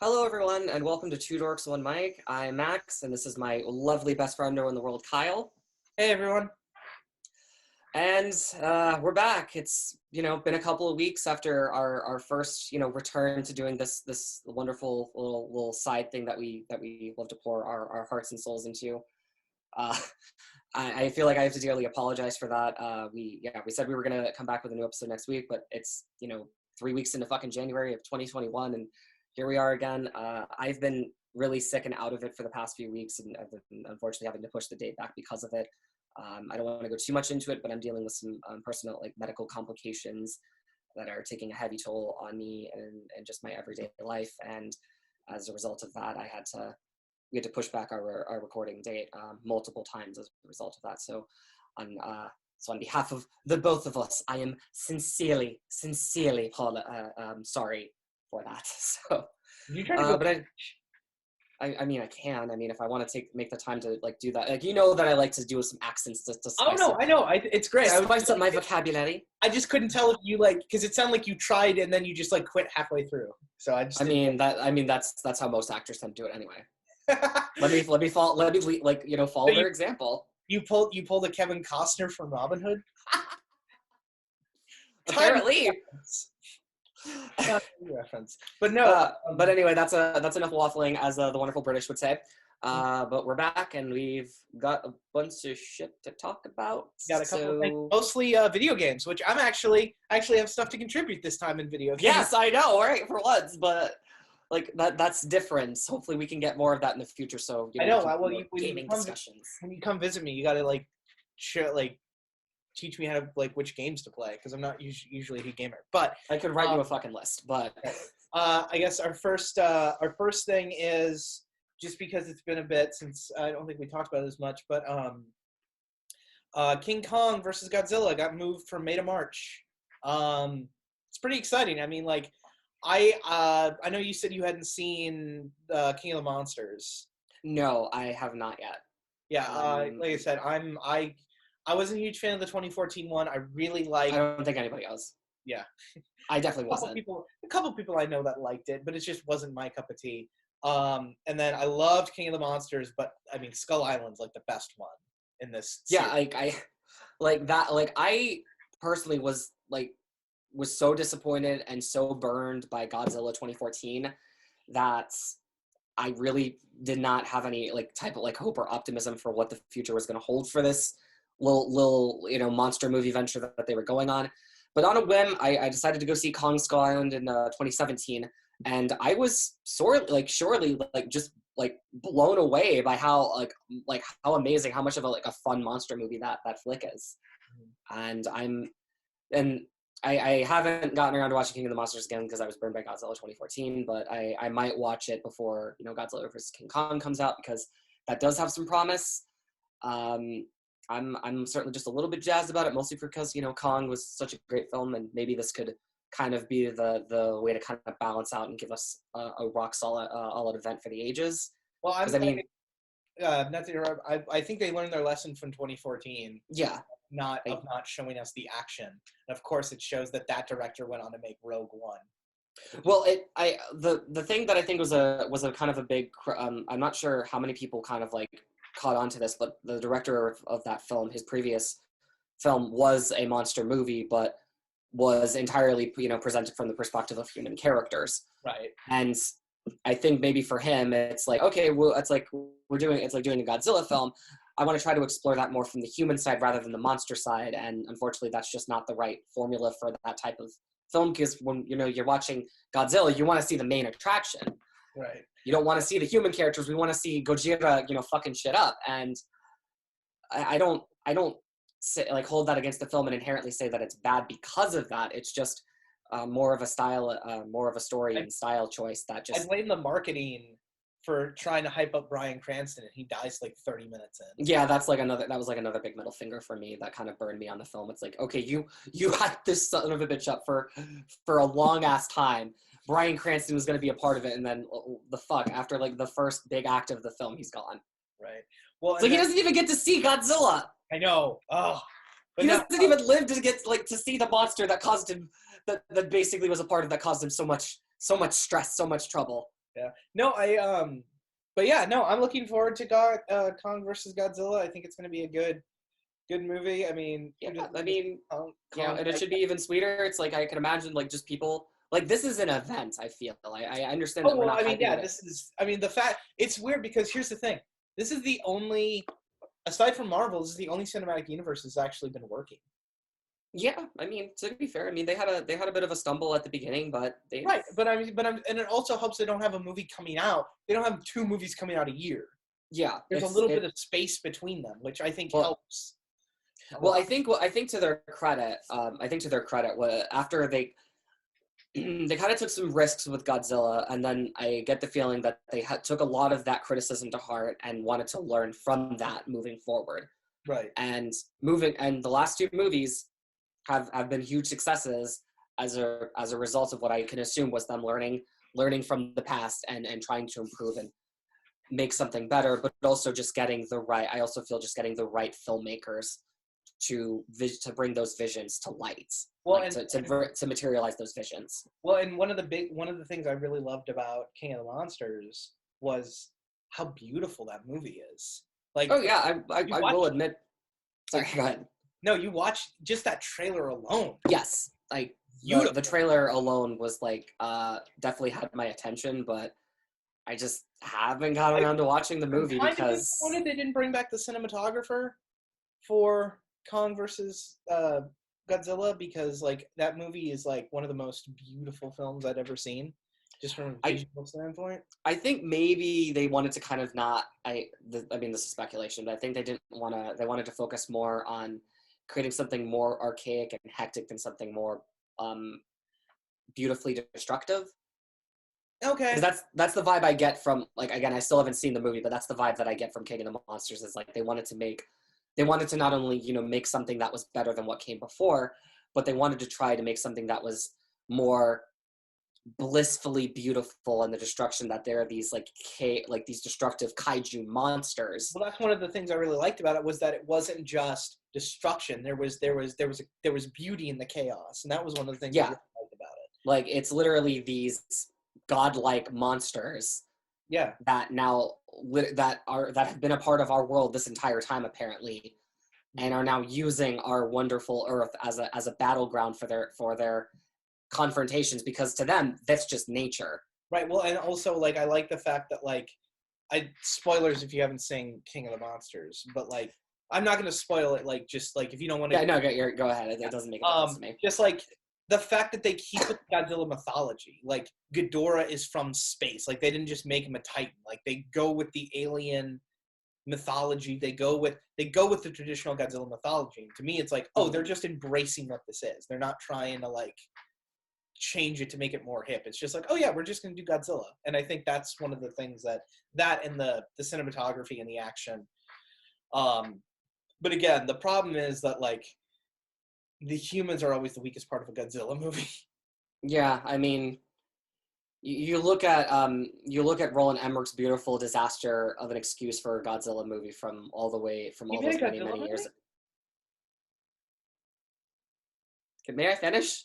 Hello, everyone, and welcome to Two Dorks, One Mic. I'm Max, and this is my lovely best friend in the world, Kyle. Hey, everyone. And we're back. It's been a couple of weeks after our first return to doing this wonderful little side thing that we love to pour our hearts and souls into. Uh, I feel like I have to dearly apologize for that. We said we were gonna come back with a new episode next week, but it's 3 weeks into fucking January of 2021, and here we are again. I've been really sick and out of it for the past few weeks, and I've been unfortunately having to push the date back because of it. I don't want to go too much into it, but I'm dealing with some personal medical complications that are taking a heavy toll on me and just my everyday life. And as a result of that, we had to push back our recording date multiple times as a result of that. So on behalf of the both of us, I am sincerely, Paul, sorry for that. So, You trying to go? But I mean, I can. I mean, if I want to make the time to do that, that I like to do some accents to spice I know. It's great. I spice up my vocabulary. I just couldn't tell if you because it sounded like you tried and then you just quit halfway through. So I just. That's how most actors tend to do it anyway. let me follow their example. You pulled a Kevin Costner from Robin Hood. Apparently. Reference. But no. But anyway, that's enough waffling, as the wonderful British would say. But we're back, and we've got a bunch of shit to talk about. Got a couple of things, mostly video games, which I actually have stuff to contribute this time in video games. Yes, I know, right? For once, but that's different. Hopefully, we can get more of that in the future. So I know. Gaming discussions. When you come visit me, you got to teach me how to which games to play, because I'm not usually a gamer. But I could write you a fucking list. But I guess our first thing is, just because it's been a bit since I don't think we talked about it as much, but King Kong versus Godzilla got moved from May to March. It's pretty exciting. I mean, I know you said you hadn't seen King of the Monsters. No, I have not yet. Yeah, like I said, I wasn't a huge fan of the 2014 one. I really liked. I don't think anybody else. Yeah, I definitely wasn't. A couple people I know that liked it, but it just wasn't my cup of tea. And then I loved King of the Monsters, but I mean, Skull Island's the best one in this series. Yeah, I personally was so disappointed and so burned by Godzilla 2014 that I really did not have any type of hope or optimism for what the future was going to hold for this little monster movie venture that they were going on. But on a whim, I decided to go see Kong Skull Island in 2017, and I was surely just blown away by how how amazing, how much of a fun monster movie that flick is. And I haven't gotten around to watching King of the Monsters again because I was burned by Godzilla 2014, but I might watch it before Godzilla vs. King Kong comes out, because that does have some promise. I'm certainly just a little bit jazzed about it, mostly because Kong was such a great film, and maybe this could kind of be the way to kind of balance out and give us a rock solid event for the ages. Well, not to interrupt, I think they learned their lesson from 2014. Yeah. Not showing us the action. And of course, it shows that director went on to make Rogue One. Well, the thing that I think was a kind of a big. I'm not sure how many people kind of caught on to this, but the director of that film, his previous film, was a monster movie, but was entirely presented from the perspective of human characters. Right. And I think maybe for him, it's okay, well, it's doing a Godzilla film. I want to try to explore that more from the human side rather than the monster side, and unfortunately, that's just not the right formula for that type of film, because when you're watching Godzilla, you want to see the main attraction. Right. You don't want to see the human characters. We want to see Gojira, fucking shit up. And I don't say, hold that against the film and inherently say that it's bad because of that. It's just more of a style, more of a story and style choice that just. I blame the marketing for trying to hype up Bryan Cranston, and he dies 30 minutes in. Yeah, that was another big middle finger for me that kind of burned me on the film. It's okay, you hyped this son of a bitch up for a long ass time. Bryan Cranston was going to be a part of it, and then after the first big act of the film, he's gone. Right. Well, he doesn't even get to see Godzilla. I know. Oh. But he doesn't even live to get to see the monster that caused him that basically was a part of that caused him so much stress, so much trouble. Yeah. No, but yeah, no, I'm looking forward to Kong versus Godzilla. I think it's going to be a good movie. I mean, Yeah, who doesn't I like mean, Kong? and it should be even sweeter. It's like I can imagine like just people like this is an event. I feel I understand Oh that we're well, not I mean, hyping yeah, it. this is. I mean, the fact it's weird because here's the thing. This is the only, aside from Marvel, this is the only cinematic universe that's actually been working. Yeah, I mean, to be fair, I mean they had a bit of a stumble at the beginning, but they Right, but and it also helps they don't have a movie coming out. They don't have 2 movies coming out a year. yeah, There's a little bit of space between them, which I think well, helps a lot. I think to their credit, after they they kind of took some risks with Godzilla, and then I get the feeling that they took a lot of that criticism to heart and wanted to learn from that moving forward. Right. And the last 2 movies have been huge successes as a result of what I can assume was them learning from the past and trying to improve and make something better, but also just getting the right. I also feel just getting the right filmmakers to bring those visions to light, Well, like to materialize those visions. well, and one of the things I really loved about King of the Monsters was how beautiful that movie is. Like, Oh yeah, you I watch, will admit. Sorry, like, go ahead. no, you watch just that trailer alone. Yes, like Beautiful. the trailer alone was like definitely had my attention, but I just haven't got around to watching the I'm movie kind of because disappointed they didn't bring back the cinematographer for Kong versus Godzilla, because like that movie is like one of the most beautiful films I'd ever seen, just from a visual standpoint. I think maybe they wanted to kind of not. I mean, this is speculation, but I think they didn't want to. They wanted to focus more on creating something more archaic and hectic than something more beautifully destructive. Okay. Because that's the vibe I get from, like, again, I still haven't seen the movie, but that's the vibe that I get from King of the Monsters is like they wanted to not only make something that was better than what came before, but they wanted to try to make something that was more blissfully beautiful in the destruction, that there are these like these destructive kaiju monsters. Well, that's one of the things I really liked about it, was that it wasn't just destruction. There was beauty in the chaos, and that was one of the things I Yeah, really liked about it. like it's literally these godlike monsters Yeah. that that have been a part of our world this entire time apparently, and are now using our wonderful Earth as a battleground for their confrontations, because to them that's just nature. Right. Well, and also like I like the fact that like spoilers if you haven't seen King of the Monsters, but like I'm not going to spoil it. Like just like if you don't want to. Yeah, no, go ahead. It doesn't make a difference to me. Just like the fact that they keep with Godzilla mythology, like Ghidorah is from space. Like they didn't just make him a Titan. Like they go with the alien mythology. They go with the traditional Godzilla mythology. And to me, it's like, oh, they're just embracing what this is. They're not trying to like change it to make it more hip. It's just like, oh yeah, we're just going to do Godzilla. And I think that's one of the things that and the cinematography and the action. But again, the problem is that like the humans are always the weakest part of a Godzilla movie. Yeah, I mean, you look at Roland Emmerich's beautiful disaster of an excuse for a Godzilla movie from all those many years. May I finish?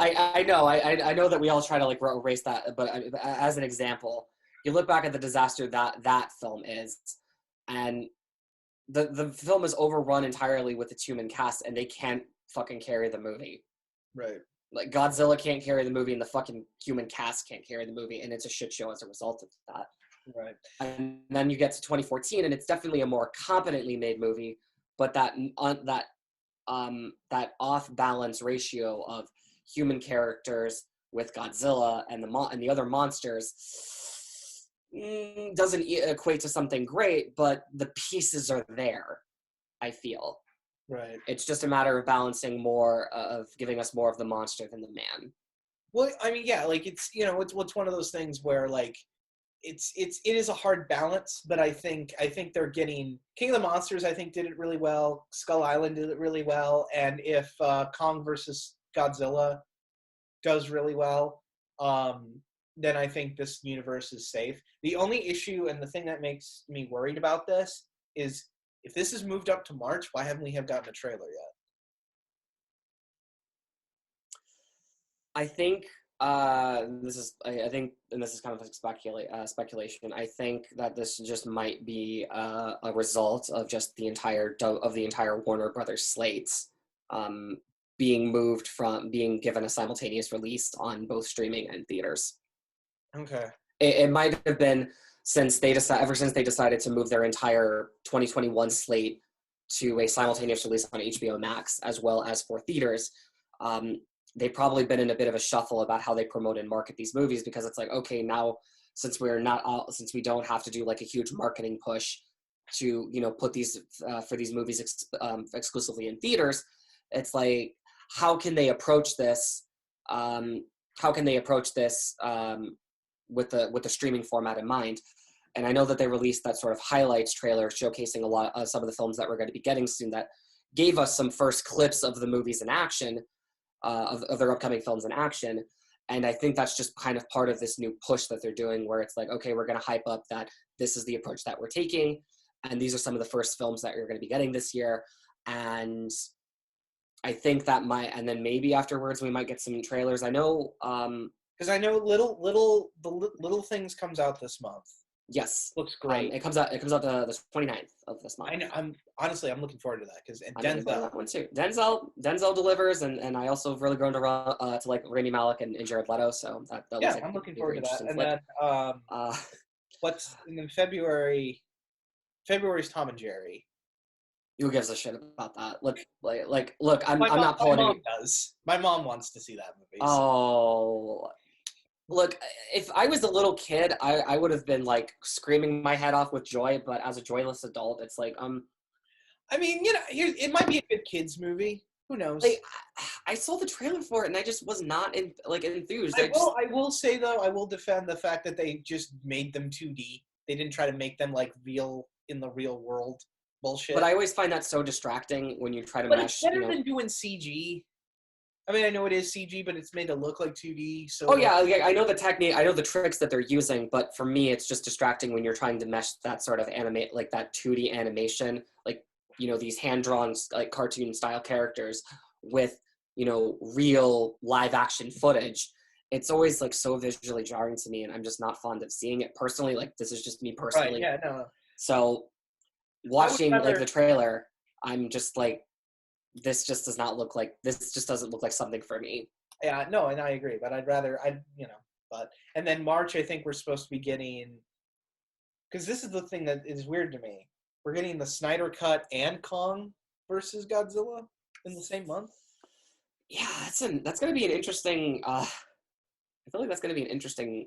I know I know that we all try to like erase that, but as an example, you look back at the disaster that film is, and the film is overrun entirely with its human cast, and they can't fucking carry the movie. Right. Like Godzilla can't carry the movie, and the fucking human cast can't carry the movie, and it's a shit show as a result of that. Right. And then you get to 2014, and it's definitely a more competently made movie, but that off balance ratio of human characters with Godzilla and the other monsters doesn't equate to something great, but the pieces are there, I feel. Right. It's just a matter of balancing more, of giving us more of the monster than the man. Well, I mean, yeah, like it's it's one of those things where like it is a hard balance, but I think they're getting King of the Monsters. I think did it really well. Skull Island did it really well, and if Kong versus Godzilla does really well, then I think this universe is safe. The only issue and the thing that makes me worried about this is if this is moved up to March, why haven't we gotten a trailer yet? I think I think, and this is kind of like speculation. I think that this just might be a result of just the entire Warner Brothers slates being moved from being given a simultaneous release on both streaming and theaters. Okay. It might have been ever since they decided to move their entire 2021 slate to a simultaneous release on HBO Max as well as for theaters. They've probably been in a bit of a shuffle about how they promote and market these movies, because it's like, okay, now since we don't have to do like a huge marketing push to, you know, put these for these movies exclusively in theaters, it's like, how can they approach this? With the streaming format in mind? And I know that they released that sort of highlights trailer showcasing a lot of some of the films that we're going to be getting soon, that gave us some first clips of the movies in action, of their upcoming films in action. And I think that's just kind of part of this new push that they're doing, where it's like, okay, we're going to hype up that this is the approach that we're taking, and these are some of the first films that you're going to be getting this year. And I think that might, and then maybe afterwards we might get some trailers. I know, because I know little things comes out this month. Yes, looks great. It comes out the 29th of this month. I know. I'm looking forward to that, because Denzel, that one too. Denzel delivers, and I also have really grown to like Rami Malek and Jared Leto. So that looks like I'm looking forward to that. And flick. then what's in February? February's Tom and Jerry. Who gives a shit about that? Look, I'm not pulling. My mom does. My mom wants to see that movie. Oh. Look, if I was a little kid, I would have been like screaming my head off with joy. But as a joyless adult, it's like I mean, you know, it might be a good kids movie. Who knows? Like, I saw the trailer for it, and I just was not enthused. I will say though, I will defend the fact that they just made them 2D. They didn't try to make them like real in the real world bullshit. But I always find that so distracting when you try to but mesh. It's better than doing CG. I mean, I know it is CG, but it's made to look like 2D. So. Oh yeah, I know the technique. I know the tricks that they're using, but for me, it's just distracting when you're trying to mesh that sort of animate, like that 2D animation, like, you know, these hand-drawn like cartoon style characters with, you know, real live action footage. It's always like so visually jarring to me, and I'm just not fond of seeing it personally. Like, this is just me personally. Right, yeah, no. So watching like the trailer, I'm just like, this just doesn't look like something for me. Yeah, no, and I agree, but and then March, I think we're supposed to be getting, because this is the thing that is weird to me. We're getting the Snyder Cut and Kong versus Godzilla in the same month. Yeah, that's going to be an interesting. I feel like that's going to be an interesting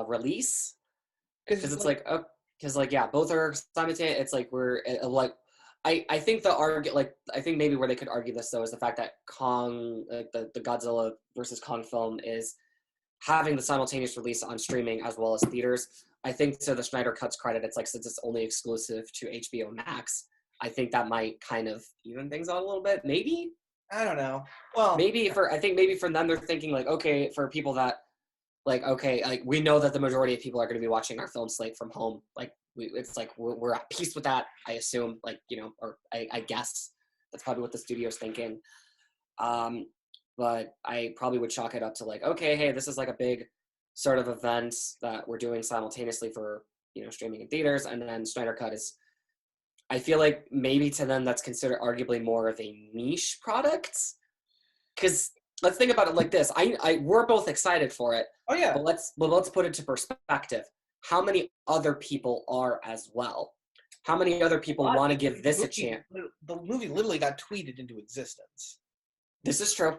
release, because it's both are simultaneous. It's like we're like. I think I think maybe where they could argue this though is the fact that Kong, the Godzilla versus Kong film, is having the simultaneous release on streaming as well as theaters. I think to the Snyder Cut's credit, it's like, since it's only exclusive to HBO Max, I think that might kind of even things out a little bit. Maybe, I don't know. Well, maybe for them, they're thinking like, okay, for people that like, okay, like we know that the majority of people are going to be watching our film slate from home, like. It's like we're at peace with that, I assume, like, you know, or I guess that's probably what the studio's thinking. But I probably would chalk it up to like, okay, hey, this is like a big sort of event that we're doing simultaneously for, you know, streaming in theaters, and then Snyder Cut is, I feel like maybe to them that's considered arguably more of a niche product, because let's think about it like this. We're both excited for it. Oh yeah. But let's put it to perspective. How many other people are as well? How many other people want to give this a chance? The movie literally got tweeted into existence. This is true.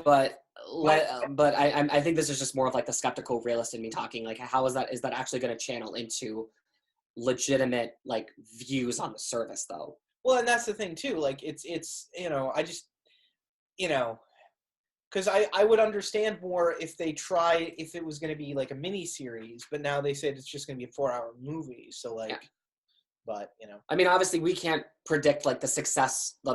But I think this is just more of like the skeptical realist in me talking. Like, how is that actually going to channel into legitimate like views on the service though? Well, and that's the thing too. Like, it's you know, I just, you know. Because I would understand more if it was going to be like a mini series, but now they said it's just going to be a 4-hour movie. So like, yeah. But you know, I mean, obviously we can't predict like the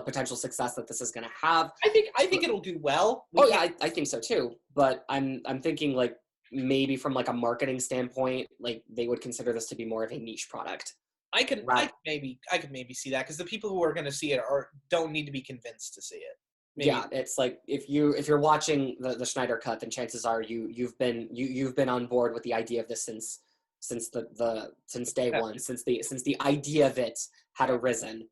potential success that this is going to have. I think it'll do well. I think so too. But I'm thinking like maybe from like a marketing standpoint, like they would consider this to be more of a niche product. I could maybe see that, because the people who are going to see it don't need to be convinced to see it. Maybe. Yeah, it's like if you're watching the Schneider cut, then chances are you've been on board with the idea of this since since day one, since the idea of it had arisen.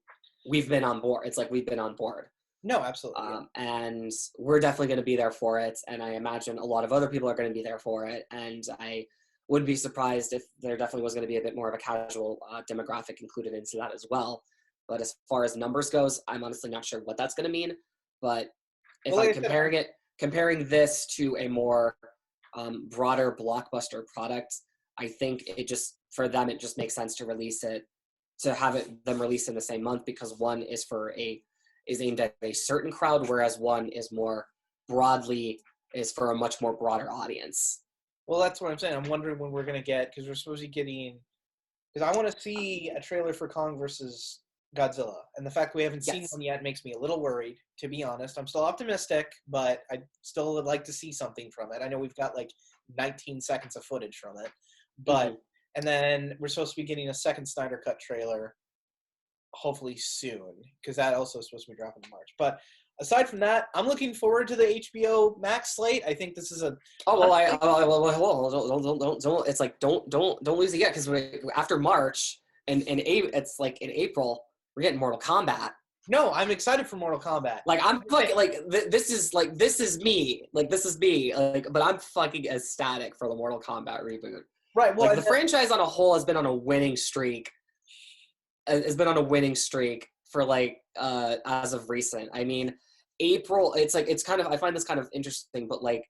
We've been on board. It's like we've been on board. No, absolutely. And we're definitely going to be there for it. And I imagine a lot of other people are going to be there for it. And I wouldn't be surprised if there definitely was going to be a bit more of a casual demographic included into that as well. But as far as numbers goes, I'm honestly not sure what that's going to mean. But if I'm comparing this to a more broader blockbuster product, I think it just, for them, it just makes sense to release it, to have them released in the same month, because one is aimed at a certain crowd, whereas one is more broadly is for a much more broader audience. Well, that's what I'm saying. I'm wondering when we're going to get, because we're supposed to be getting, because I want to see a trailer for Kong versus Godzilla. And the fact we haven't seen one yet makes me a little worried, to be honest. I'm still optimistic, but I still would like to see something from it. I know we've got like 19 seconds of footage from it. But, and then we're supposed to be getting a second Snyder Cut trailer hopefully soon, because that also is supposed to be dropping in March. But aside from that, I'm looking forward to the HBO Max slate. I think this is a don't it's like don't lose it yet, because after March and it's like in April we're getting Mortal Kombat. No, I'm excited for Mortal Kombat. Like I'm fucking like this is me, but I'm fucking ecstatic for the Mortal Kombat reboot. Right. Well, like the franchise on a whole has been on a winning streak. Has been on a winning streak for like as of recent. I mean, April. It's like it's kind of, I find this kind of interesting, but like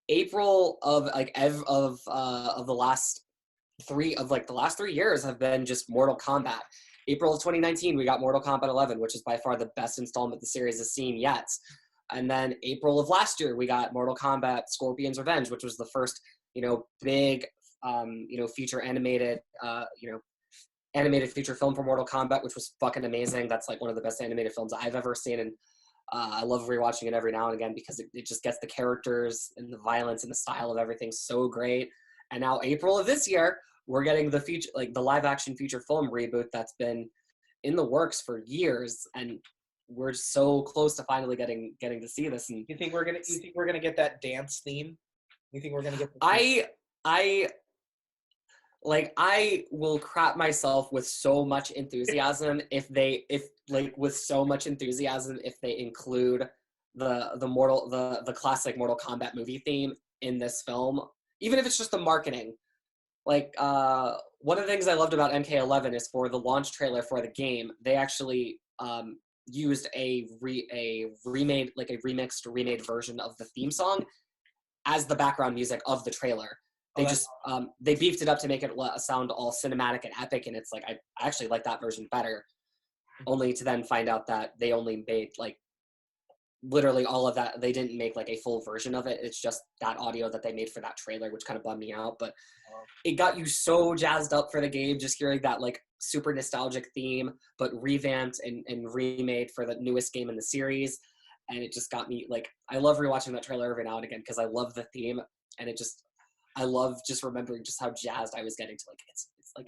April of like of the last 3 years have been just Mortal Kombat. April of 2019, we got Mortal Kombat 11, which is by far the best installment the series has seen yet. And then April of last year, we got Mortal Kombat Scorpion's Revenge, which was the first, big, feature animated feature film for Mortal Kombat, which was fucking amazing. That's like one of the best animated films I've ever seen, and I love rewatching it every now and again because it just gets the characters and the violence and the style of everything so great. And now April of this year, we're getting the live action feature film reboot that's been in the works for years, and we're so close to finally getting to see this. And you think we're gonna get that dance theme? You think we're gonna get? I will crap myself with so much enthusiasm if they include the classic Mortal Kombat movie theme in this film, even if it's just the marketing. Like one of the things I loved about MK11 is for the launch trailer for the game, they actually used a remade version of the theme song as the background music of the trailer. They beefed it up to make it sound all cinematic and epic, and it's like I actually like that version better. Only to then find out that they only made like literally all of that. They didn't make like a full version of it. It's just that audio that they made for that trailer, which kind of bummed me out. But it got you so jazzed up for the game just hearing that like super nostalgic theme, but revamped and remade for the newest game in the series. And it just got me like, I love rewatching that trailer every now and again because I love the theme, and I love just remembering just how jazzed I was getting to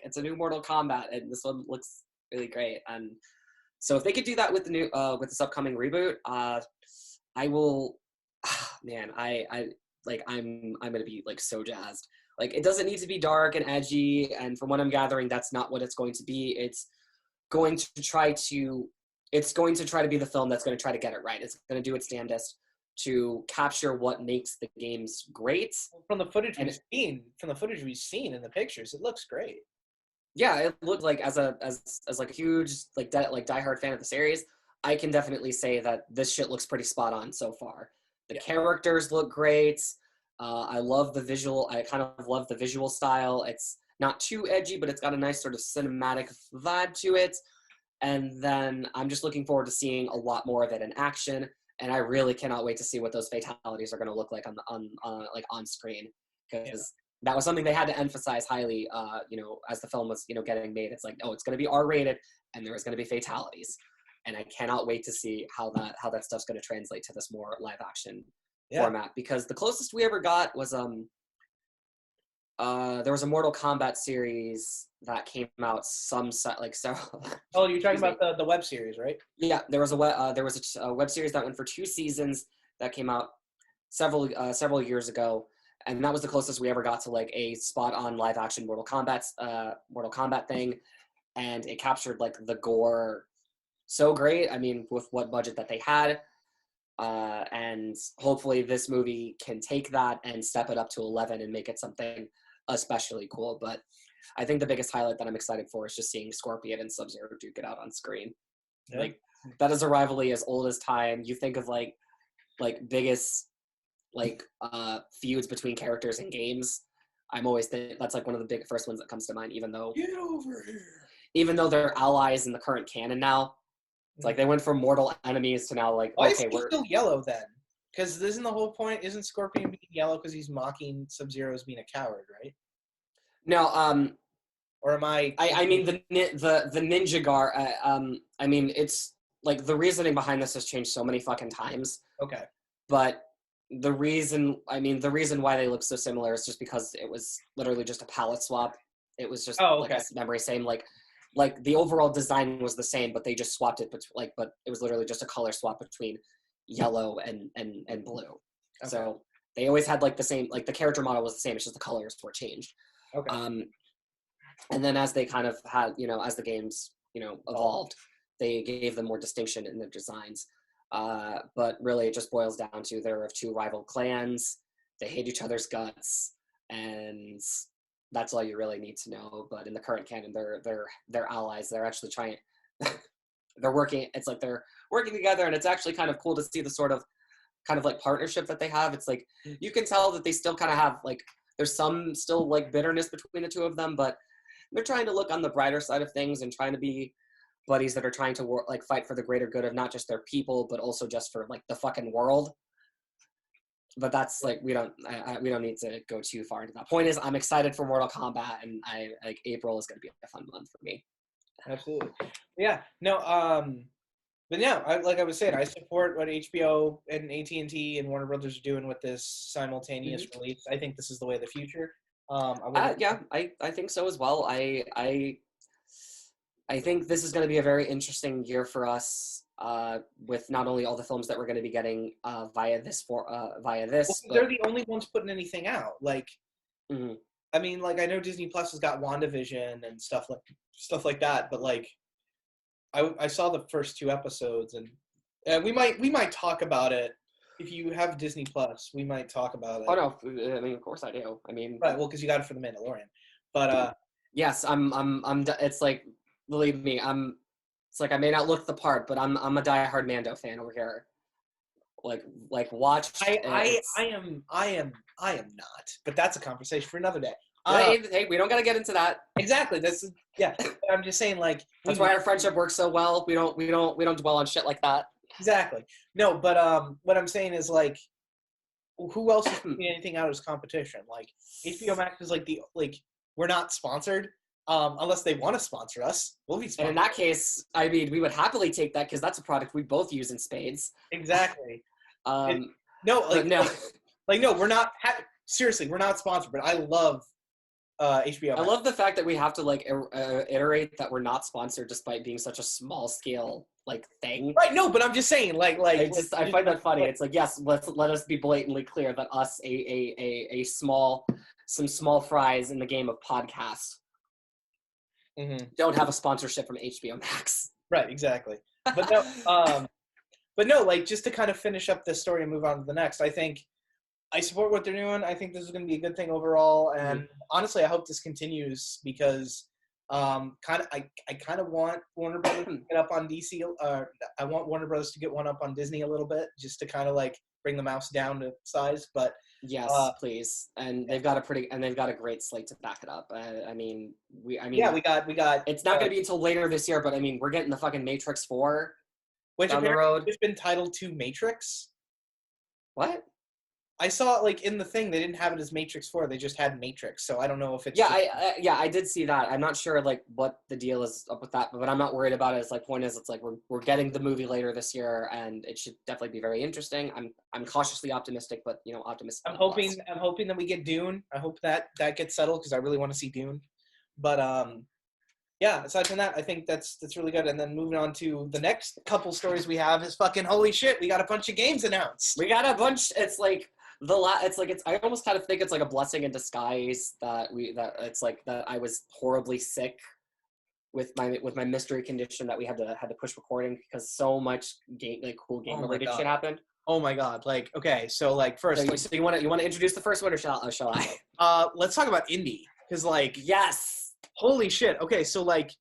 it's a new Mortal Kombat, and this one looks really great. And so if they could do that with the new with this upcoming reboot, I will. Man, I'm gonna be like so jazzed. Like it doesn't need to be dark and edgy, and from what I'm gathering, that's not what it's going to be. It's going to try to be the film that's going to try to get it right. It's going to do its damnedest to capture what makes the games great. From the footage we've seen in the pictures, it looks great. Yeah, it looked like as like a huge diehard fan of the series, I can definitely say that this shit looks pretty spot on so far. The characters look great. I love the visual. I kind of love the visual style. It's not too edgy, but it's got a nice sort of cinematic vibe to it. And then I'm just looking forward to seeing a lot more of it in action. And I really cannot wait to see what those fatalities are going to look like on screen, because that was something they had to emphasize highly, as the film was, getting made. It's like, oh, it's going to be R-rated, and there is going to be fatalities, and I cannot wait to see how that stuff's going to translate to this more live action format. Because the closest we ever got was There was a Mortal Kombat series that came out several. Oh, you're talking Excuse me. about the web series, right? Yeah, there was a web series that went for 2 seasons that came out several years ago, and that was the closest we ever got to like a spot on live action Mortal Kombat thing, and it captured like the gore so great. I mean, with what budget that they had, and hopefully this movie can take that and step it up to 11 and make it something especially cool. But I think the biggest highlight that I'm excited for is just seeing Scorpion and Sub-Zero duke it out on screen. Yeah. Like that is a rivalry as old as time. You think of like biggest feuds between characters in games. I'm always think that's like one of the big first ones that comes to mind. Even though Get over here. Even though they're allies in the current canon now, it's like they went from mortal enemies to now like Why okay, is he still yellow then? Because isn't the whole point? Isn't Scorpion being yellow because he's mocking Sub-Zero as being a coward, right? no. Or am I? I mean the ninja gar. I mean it's like the reasoning behind this has changed so many fucking times. Okay. But the reason why they look so similar is just because it was literally just a palette swap. It was just like a memory same like the overall design was the same, but they just swapped it but it was literally just a color swap between yellow and blue. Okay. So they always had like the same, like the character model was the same, it's just the colors were changed. Okay. And then as they kind of had, as the games, evolved, they gave them more distinction in their designs. But really it just boils down to they're of 2 rival clans, they hate each other's guts, and that's all you really need to know. But in the current canon, they're allies. They're actually trying. They're working. It's like they're working together, and it's actually kind of cool to see the sort of kind of like partnership that they have. It's like you can tell that they still kind of have like there's some still like bitterness between the 2 of them, but they're trying to look on the brighter side of things and trying to be buddies that are trying to work, like fight for the greater good of not just their people, but also just for like the fucking world. But that's like we don't need to go too far into that. Point is, I'm excited for Mortal Kombat, and I like April is going to be a fun month for me. Absolutely, yeah. No, but yeah, like I was saying, I support what HBO and AT&T and Warner Brothers are doing with this simultaneous release. I think this is the way of the future. I think so as well. I think this is going to be a very interesting year for us. With not only all the films that we're going to be getting via this. Well, they're the only ones putting anything out. Like, I mean, like I know Disney Plus has got WandaVision and stuff like that, but like, I saw the first 2 episodes, and we might talk about it. If you have Disney Plus, we might talk about it. Oh no, I mean, of course I do. I mean, right? Well, because you got it for the Mandalorian, but yes, I'm. It's like, believe me, It's like I may not look the part, but I'm a diehard Mando fan over here. Like watch. I am not. But that's a conversation for another day. Hey, we don't gotta get into that. Exactly. I'm just saying, like that's why our friendship works so well. We don't dwell on shit like that. Exactly. No, but what I'm saying is like, who else is putting anything out as competition? Like HBO Max is we're not sponsored. Unless they want to sponsor us, we'll be sponsored. And in that case, I mean, we would happily take that because that's a product we both use in spades. Exactly. No, we're not. Seriously, we're not sponsored, but I love HBO Max. I love the fact that we have to iterate that we're not sponsored despite being such a small scale thing. Right. No, but I'm just saying, I find that funny. It's like, yes, let us be blatantly clear that us some small fries in the game of podcasts. Don't have a sponsorship from HBO Max. Right, exactly. But no, just to kind of finish up this story and move on to the next, I think I support what they're doing. I think this is going to be a good thing overall, and honestly, I hope this continues because I kind of want Warner Brothers to get up on DC. I want Warner Brothers to get one up on Disney a little bit, just to kind of bring the mouse down to size. But yes, please. And they've got a great slate to back it up. We got. It's not going to be until later this year, but I mean, we're getting the fucking Matrix 4 which down the road. It's been titled to Matrix. What? I saw like in the thing they didn't have it as Matrix 4. They just had Matrix. So I don't know if it's Yeah, just... I did see that. I'm not sure like what the deal is up with that, but I'm not worried about it. It's like point is, it's like we're getting the movie later this year, and it should definitely be very interesting. I'm cautiously optimistic, but optimistic. I'm hoping that we get Dune. I hope that gets settled because I really want to see Dune. But yeah, aside from that, I think that's really good. And then moving on to the next couple stories we have is fucking holy shit, we got a bunch of games announced. We got a bunch. It's like I almost kind of think it's like a blessing in disguise that I was horribly sick with my mystery condition that we had to push recording because so much cool game related shit happened. Oh my god! Like, okay, so like first, so you want to introduce the first one or shall I? Let's talk about Indie because like yes. Holy shit. Okay, so like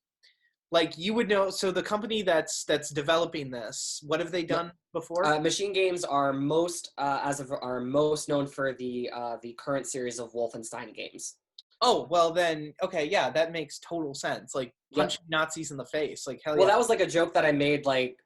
you would know. So the company that's developing this, what have they done before? Machine Games are most known for the current series of Wolfenstein games. Oh well, then okay, yeah, that makes total sense. Like punching Nazis in the face, like hell yeah. Well, that was like a joke that I made like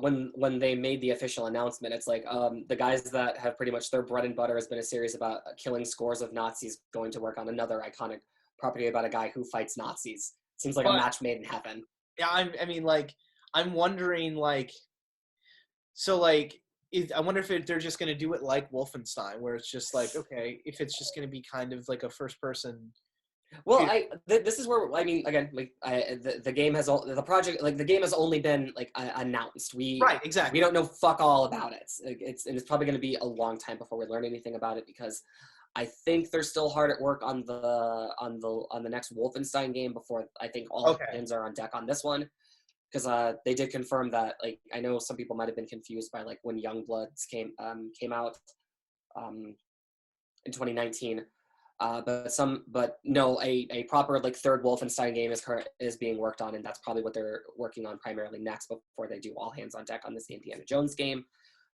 when they made the official announcement. It's like the guys that have pretty much their bread and butter has been a series about killing scores of Nazis going to work on another iconic property about a guy who fights Nazis. Seems like a match made in heaven. Yeah, I'm wondering like, so like, I wonder if they're just going to do it like Wolfenstein, where it's just like, okay, if it's just going to be kind of like a first person. Well, this is where again, like the game has the project like the game has only been like announced. Right, exactly. We don't know fuck all about it. It's probably going to be a long time before we learn anything about it because I think they're still hard at work on the next Wolfenstein game before I think all hands are on deck on this one, because they did confirm that like I know some people might have been confused by like when Youngbloods came out in 2019, but no, a proper like third Wolfenstein game is being worked on, and that's probably what they're working on primarily next before they do all hands on deck on this Indiana Jones game,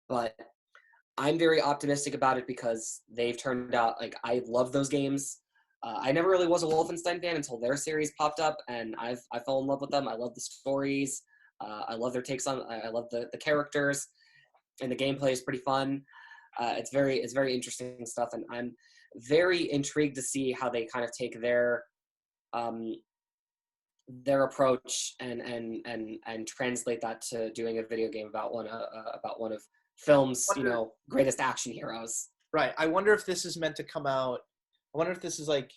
but. I'm very optimistic about it because they've turned out like I love those games. I never really was a Wolfenstein fan until their series popped up, and I fell in love with them. I love the stories. I love their takes on. I love the characters, and the gameplay is pretty fun. It's very interesting stuff, and I'm very intrigued to see how they kind of take their approach and translate that to doing a video game about one of film's greatest action heroes. Right. I wonder if this is meant to come out. I wonder if this is like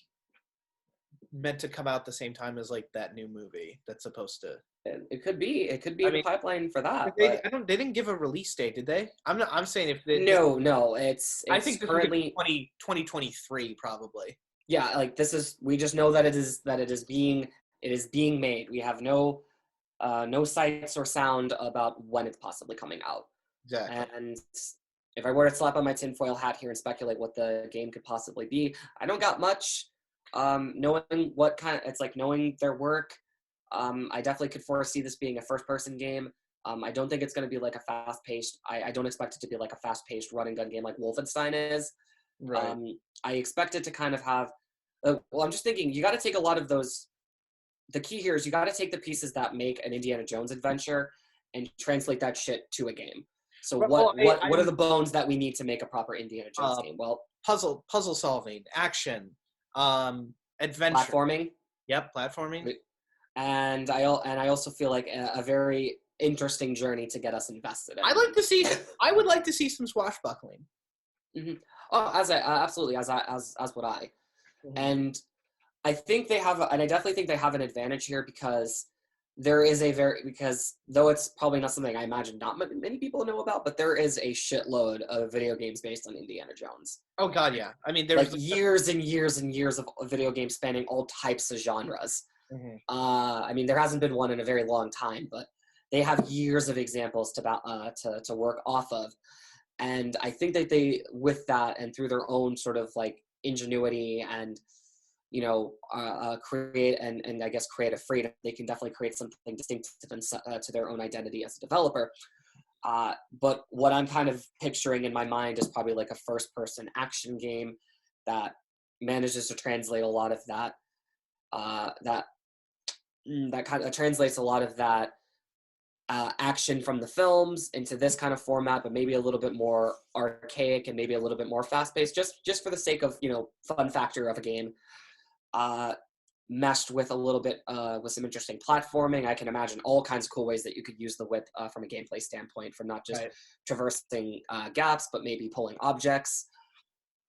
meant to come out the same time as like that new movie that's supposed to. It could be. It could be in the pipeline for that. They didn't give a release date, did they? I'm saying if they. No. It's I think currently 2023 probably. Yeah, like this is. We just know that it is being made. We have no sights or sound about when it's possibly coming out. Exactly. And if I were to slap on my tinfoil hat here and speculate what the game could possibly be, I don't got much. Knowing what kind of, it's like knowing their work, I definitely could foresee this being a first-person game. I don't think it's going to be like a fast-paced. I don't expect it to be like a fast-paced run-and-gun game like Wolfenstein is. Right. I expect it to kind of have. Well, I'm just thinking you got to take a lot of those. The key here is you got to take the pieces that make an Indiana Jones adventure and translate that shit to a game. So what are the bones that we need to make a proper Indiana Jones game? Well, puzzle solving, action, adventure, platforming. Yep, platforming. And I also feel like a very interesting journey to get us invested in. I would like to see some swashbuckling. Mm-hmm. Oh, absolutely, as would I. Mm-hmm. And I think they have, and I definitely think they have an advantage here because. There is because though it's probably not something I imagine not many people know about, but there is a shitload of video games based on Indiana Jones. Oh God, yeah. I mean, there's like years and years and years of video games spanning all types of genres. Mm-hmm. I mean, there hasn't been one in a very long time, but they have years of examples to work off of. And I think that they, with that and through their own sort of like ingenuity and create and I guess creative freedom, they can definitely create something distinct to their own identity as a developer. But what I'm kind of picturing in my mind is probably like a first-person action game that manages to translate a lot of that kind of translates a lot of that action from the films into this kind of format, but maybe a little bit more archaic and maybe a little bit more fast-paced, just for the sake of, fun factor of a game. Meshed with a little bit with some interesting platforming. I can imagine all kinds of cool ways that you could use the whip from a gameplay standpoint, from not just traversing gaps, but maybe pulling objects.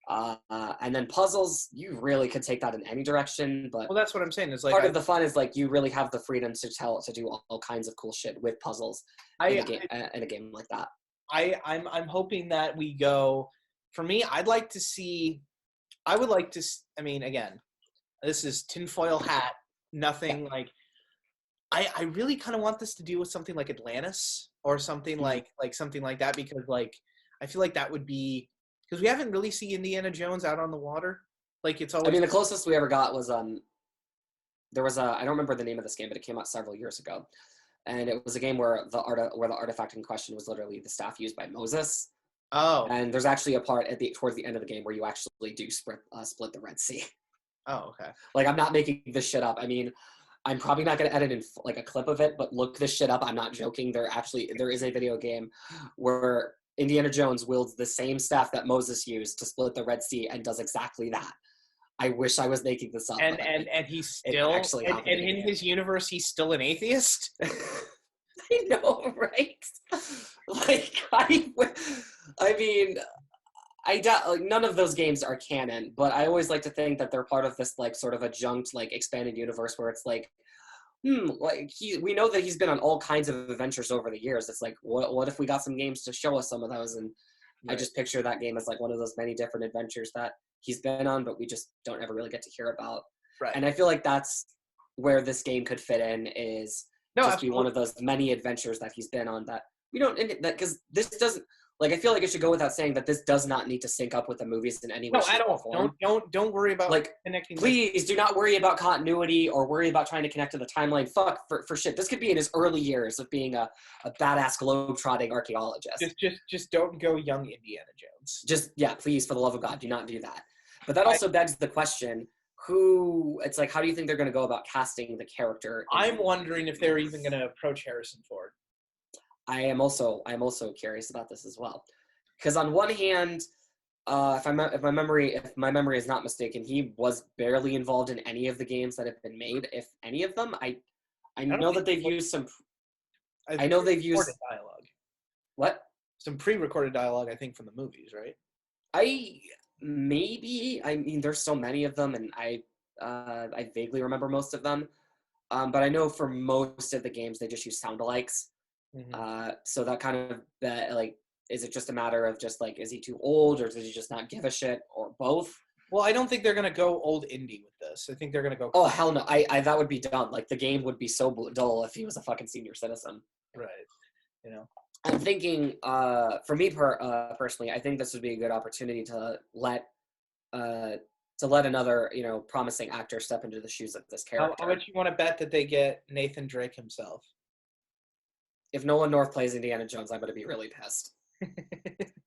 And then puzzles, you really could take that in any direction. But well, that's what I'm saying. Is like part of the fun is like you really have the freedom to do all kinds of cool shit with puzzles in a game like that. I'm hoping that we go. For me, I would like to see. I mean, again, this is tinfoil hat. Nothing like. I really kind of want this to do with something like Atlantis or something like something like that, because like I feel like that would be, because we haven't really seen Indiana Jones out on the water. Like it's always. I mean, the closest we ever got was there was I don't remember the name of this game, but it came out several years ago, and it was a game where the artifact in question was literally the staff used by Moses. Oh. And there's actually a part towards the end of the game where you actually do split the Red Sea. Oh, okay. Like, I'm not making this shit up. I mean, I'm probably not going to edit in like a clip of it, but look this shit up. I'm not joking. There is a video game where Indiana Jones wields the same staff that Moses used to split the Red Sea and does exactly that. I wish I was making this up. And he's still actually and in his universe he's still an atheist. I know, right? Like I mean, I doubt, like, none of those games are canon, but I always like to think that they're part of this like sort of adjunct like expanded universe where it's like, like we know that he's been on all kinds of adventures over the years. It's like, what if we got some games to show us some of those? And right. I just picture that game as like one of those many different adventures that he's been on, but we just don't ever really get to hear about. Right. And I feel like that's where this game could fit in, is be one of those many adventures that he's been on that we don't, that because this doesn't, like, I feel like it should go without saying that this does not need to sync up with the movies in any way. No, at all. Don't worry about like connecting. Please do not worry about continuity or worry about trying to connect to the timeline. Fuck for shit. This could be in his early years of being a badass globe-trotting archaeologist. Just don't go young Indiana Jones. Please, for the love of God, do not do that. But that also begs the question: it's like, how do you think they're going to go about casting the character? I'm wondering if they're even going to approach Harrison Ford. I am also curious about this as well, because on one hand, if my memory is not mistaken, he was barely involved in any of the games that have been made, if any of them. I know that they've used some. I know they've used dialogue. What? Some pre-recorded dialogue, I think, from the movies, right? I mean, there's so many of them, and I vaguely remember most of them, but I know for most of the games they just use sound-alikes. Mm-hmm. So that kind of like, is it just a matter of just like, is he too old, or does he just not give a shit, or both? Well, I don't think they're gonna go old Indy with this. I think they're gonna go. Oh hell no! I that would be dumb. Like, the game would be so dull if he was a fucking senior citizen. Right. You know. I'm thinking, for me personally, I think this would be a good opportunity to let another promising actor step into the shoes of this character. How much you want to bet that they get Nathan Drake himself? If Nolan North plays Indiana Jones, I'm going to be really pissed.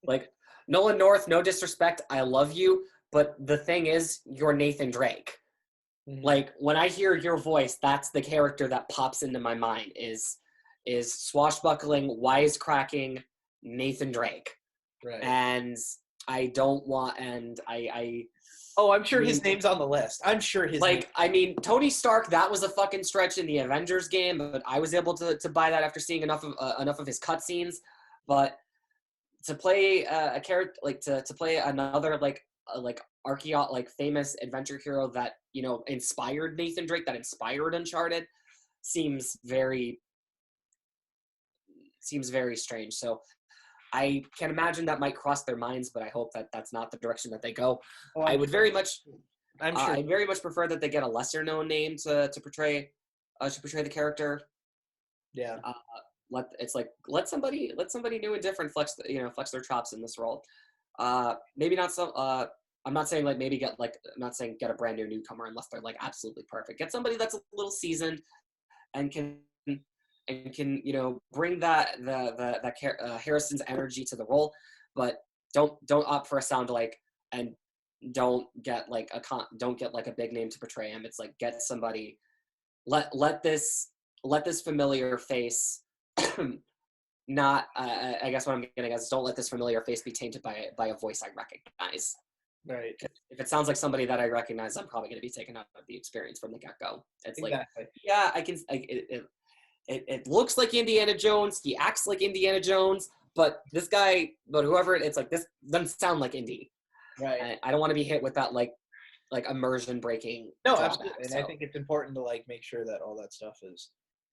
Like, Nolan North, no disrespect, I love you, but the thing is, you're Nathan Drake. Mm-hmm. Like, when I hear your voice, that's the character that pops into my mind, is swashbuckling, wisecracking Nathan Drake. Right. And I don't want, and I Oh, I'm sure his name's on the list. I'm sure his name. I mean, Tony Stark, that was a fucking stretch in the Avengers game, but I was able to buy that after seeing enough of his cutscenes. But to play a character, like to play another like famous adventure hero that inspired Nathan Drake, that inspired Uncharted, seems very strange. So I can imagine that might cross their minds, but I hope that that's not the direction that they go. Oh, I would very much, I'm sure. I very much prefer that they get a lesser known name to portray the character. Yeah. Let somebody new and different flex their chops in this role. Maybe not so. I'm not saying get a brand new newcomer unless they're like absolutely perfect. Get somebody that's a little seasoned and can bring that Harrison's energy to the role, but don't opt for a sound alike, and don't get like a big name to portray him. It's like, get somebody, let this familiar face not. I guess what I'm getting at is don't let this familiar face be tainted by a voice I recognize. Right. If it sounds like somebody that I recognize, I'm probably going to be taken out of the experience from the get-go. It's Exactly. like, yeah, I can. It looks like Indiana Jones. He acts like Indiana Jones, but whoever it's like, this doesn't sound like Indy. Right. I don't want to be hit with that like immersion breaking No, drawback. absolutely. And So, I think it's important to like make sure that all that stuff is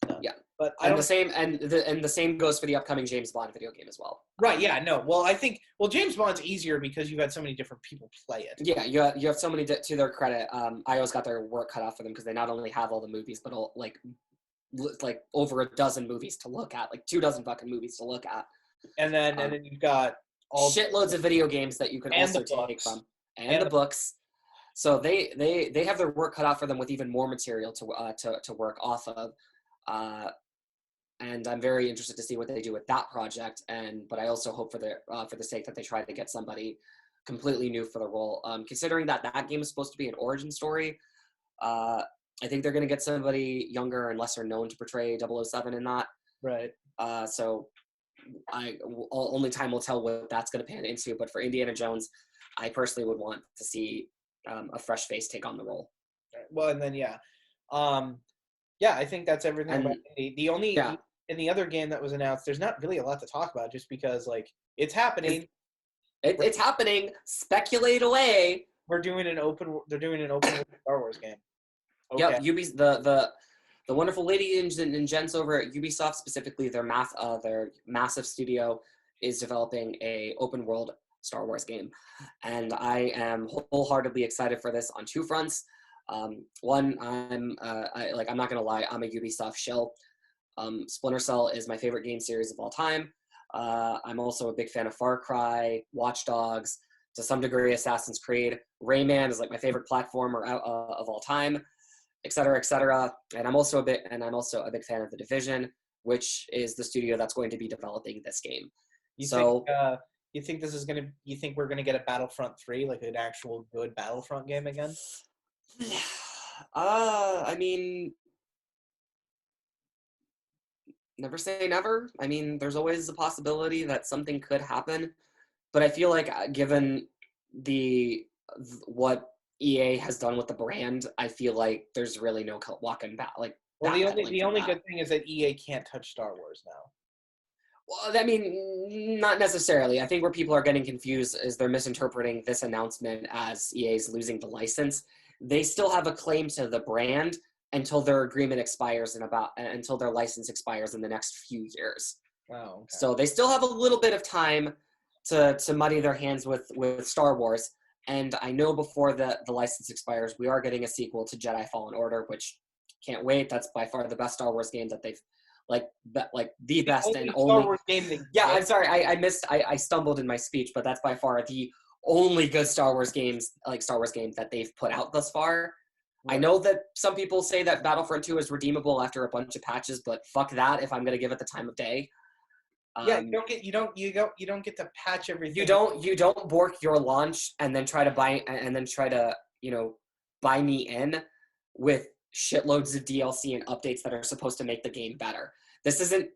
done. yeah. But I And don't. the same goes for the upcoming James Bond video game as well. Right. Yeah. No. Well, I think James Bond's easier because you've had so many different people play it. Yeah, you have so many to their credit. iOS got their work cut off for them because they not only have all the movies, but all, like over a dozen movies to look at, like 24 fucking movies to look at, And then you've got all shitloads of video games that you can also take from, and the books. So they have their work cut out for them with even more material to work off of. And I'm very interested to see what they do with that project. But I also hope for the sake that they try to get somebody completely new for the role. Considering that game is supposed to be an origin story, I think they're going to get somebody younger and lesser known to portray 007 in that. Right. So only time will tell what that's going to pan into. But for Indiana Jones, I personally would want to see a fresh face take on the role. Well, and then I think that's everything about Indy. The only in the other game that was announced, there's not really a lot to talk about, just because like it's happening. It's happening. Speculate away. They're doing an open Star Wars game. Okay. Yep, the wonderful ladies and gents over at Ubisoft, specifically their massive studio, is developing a open world Star Wars game, and I am wholeheartedly excited for this on two fronts. One, I'm not gonna lie, I'm a Ubisoft shill. Splinter Cell is my favorite game series of all time. I'm also a big fan of Far Cry, Watch Dogs, to some degree Assassin's Creed. Rayman is like my favorite platformer of all time, etc., etc. And I'm also a big fan of The Division, which is the studio that's going to be developing this game. You think we're gonna get a Battlefront 3, like an actual good Battlefront game again? I mean, never say never. I mean, there's always a possibility that something could happen, but I feel like given what EA has done with the brand, I feel like there's really no walking back. The only good thing is that EA can't touch Star Wars now. Well, I mean, not necessarily. I think where people are getting confused is they're misinterpreting this announcement as EA's losing the license. They still have a claim to the brand until their agreement expires until their license expires in the next few years. Oh, okay. So they still have a little bit of time to muddy their hands with Star Wars. And I know before the license expires, we are getting a sequel to Jedi Fallen Order, which can't wait. That's by far the best Star Wars game that they've the best and only Star Wars game. I'm sorry, I stumbled in my speech, but that's by far the only good Star Wars game that they've put out thus far. Right. I know that some people say that Battlefront 2 is redeemable after a bunch of patches, but fuck that if I'm gonna give it the time of day. You don't get to patch everything. You don't bork your launch and then try to buy me in with shitloads of DLC and updates that are supposed to make the game better. This isn't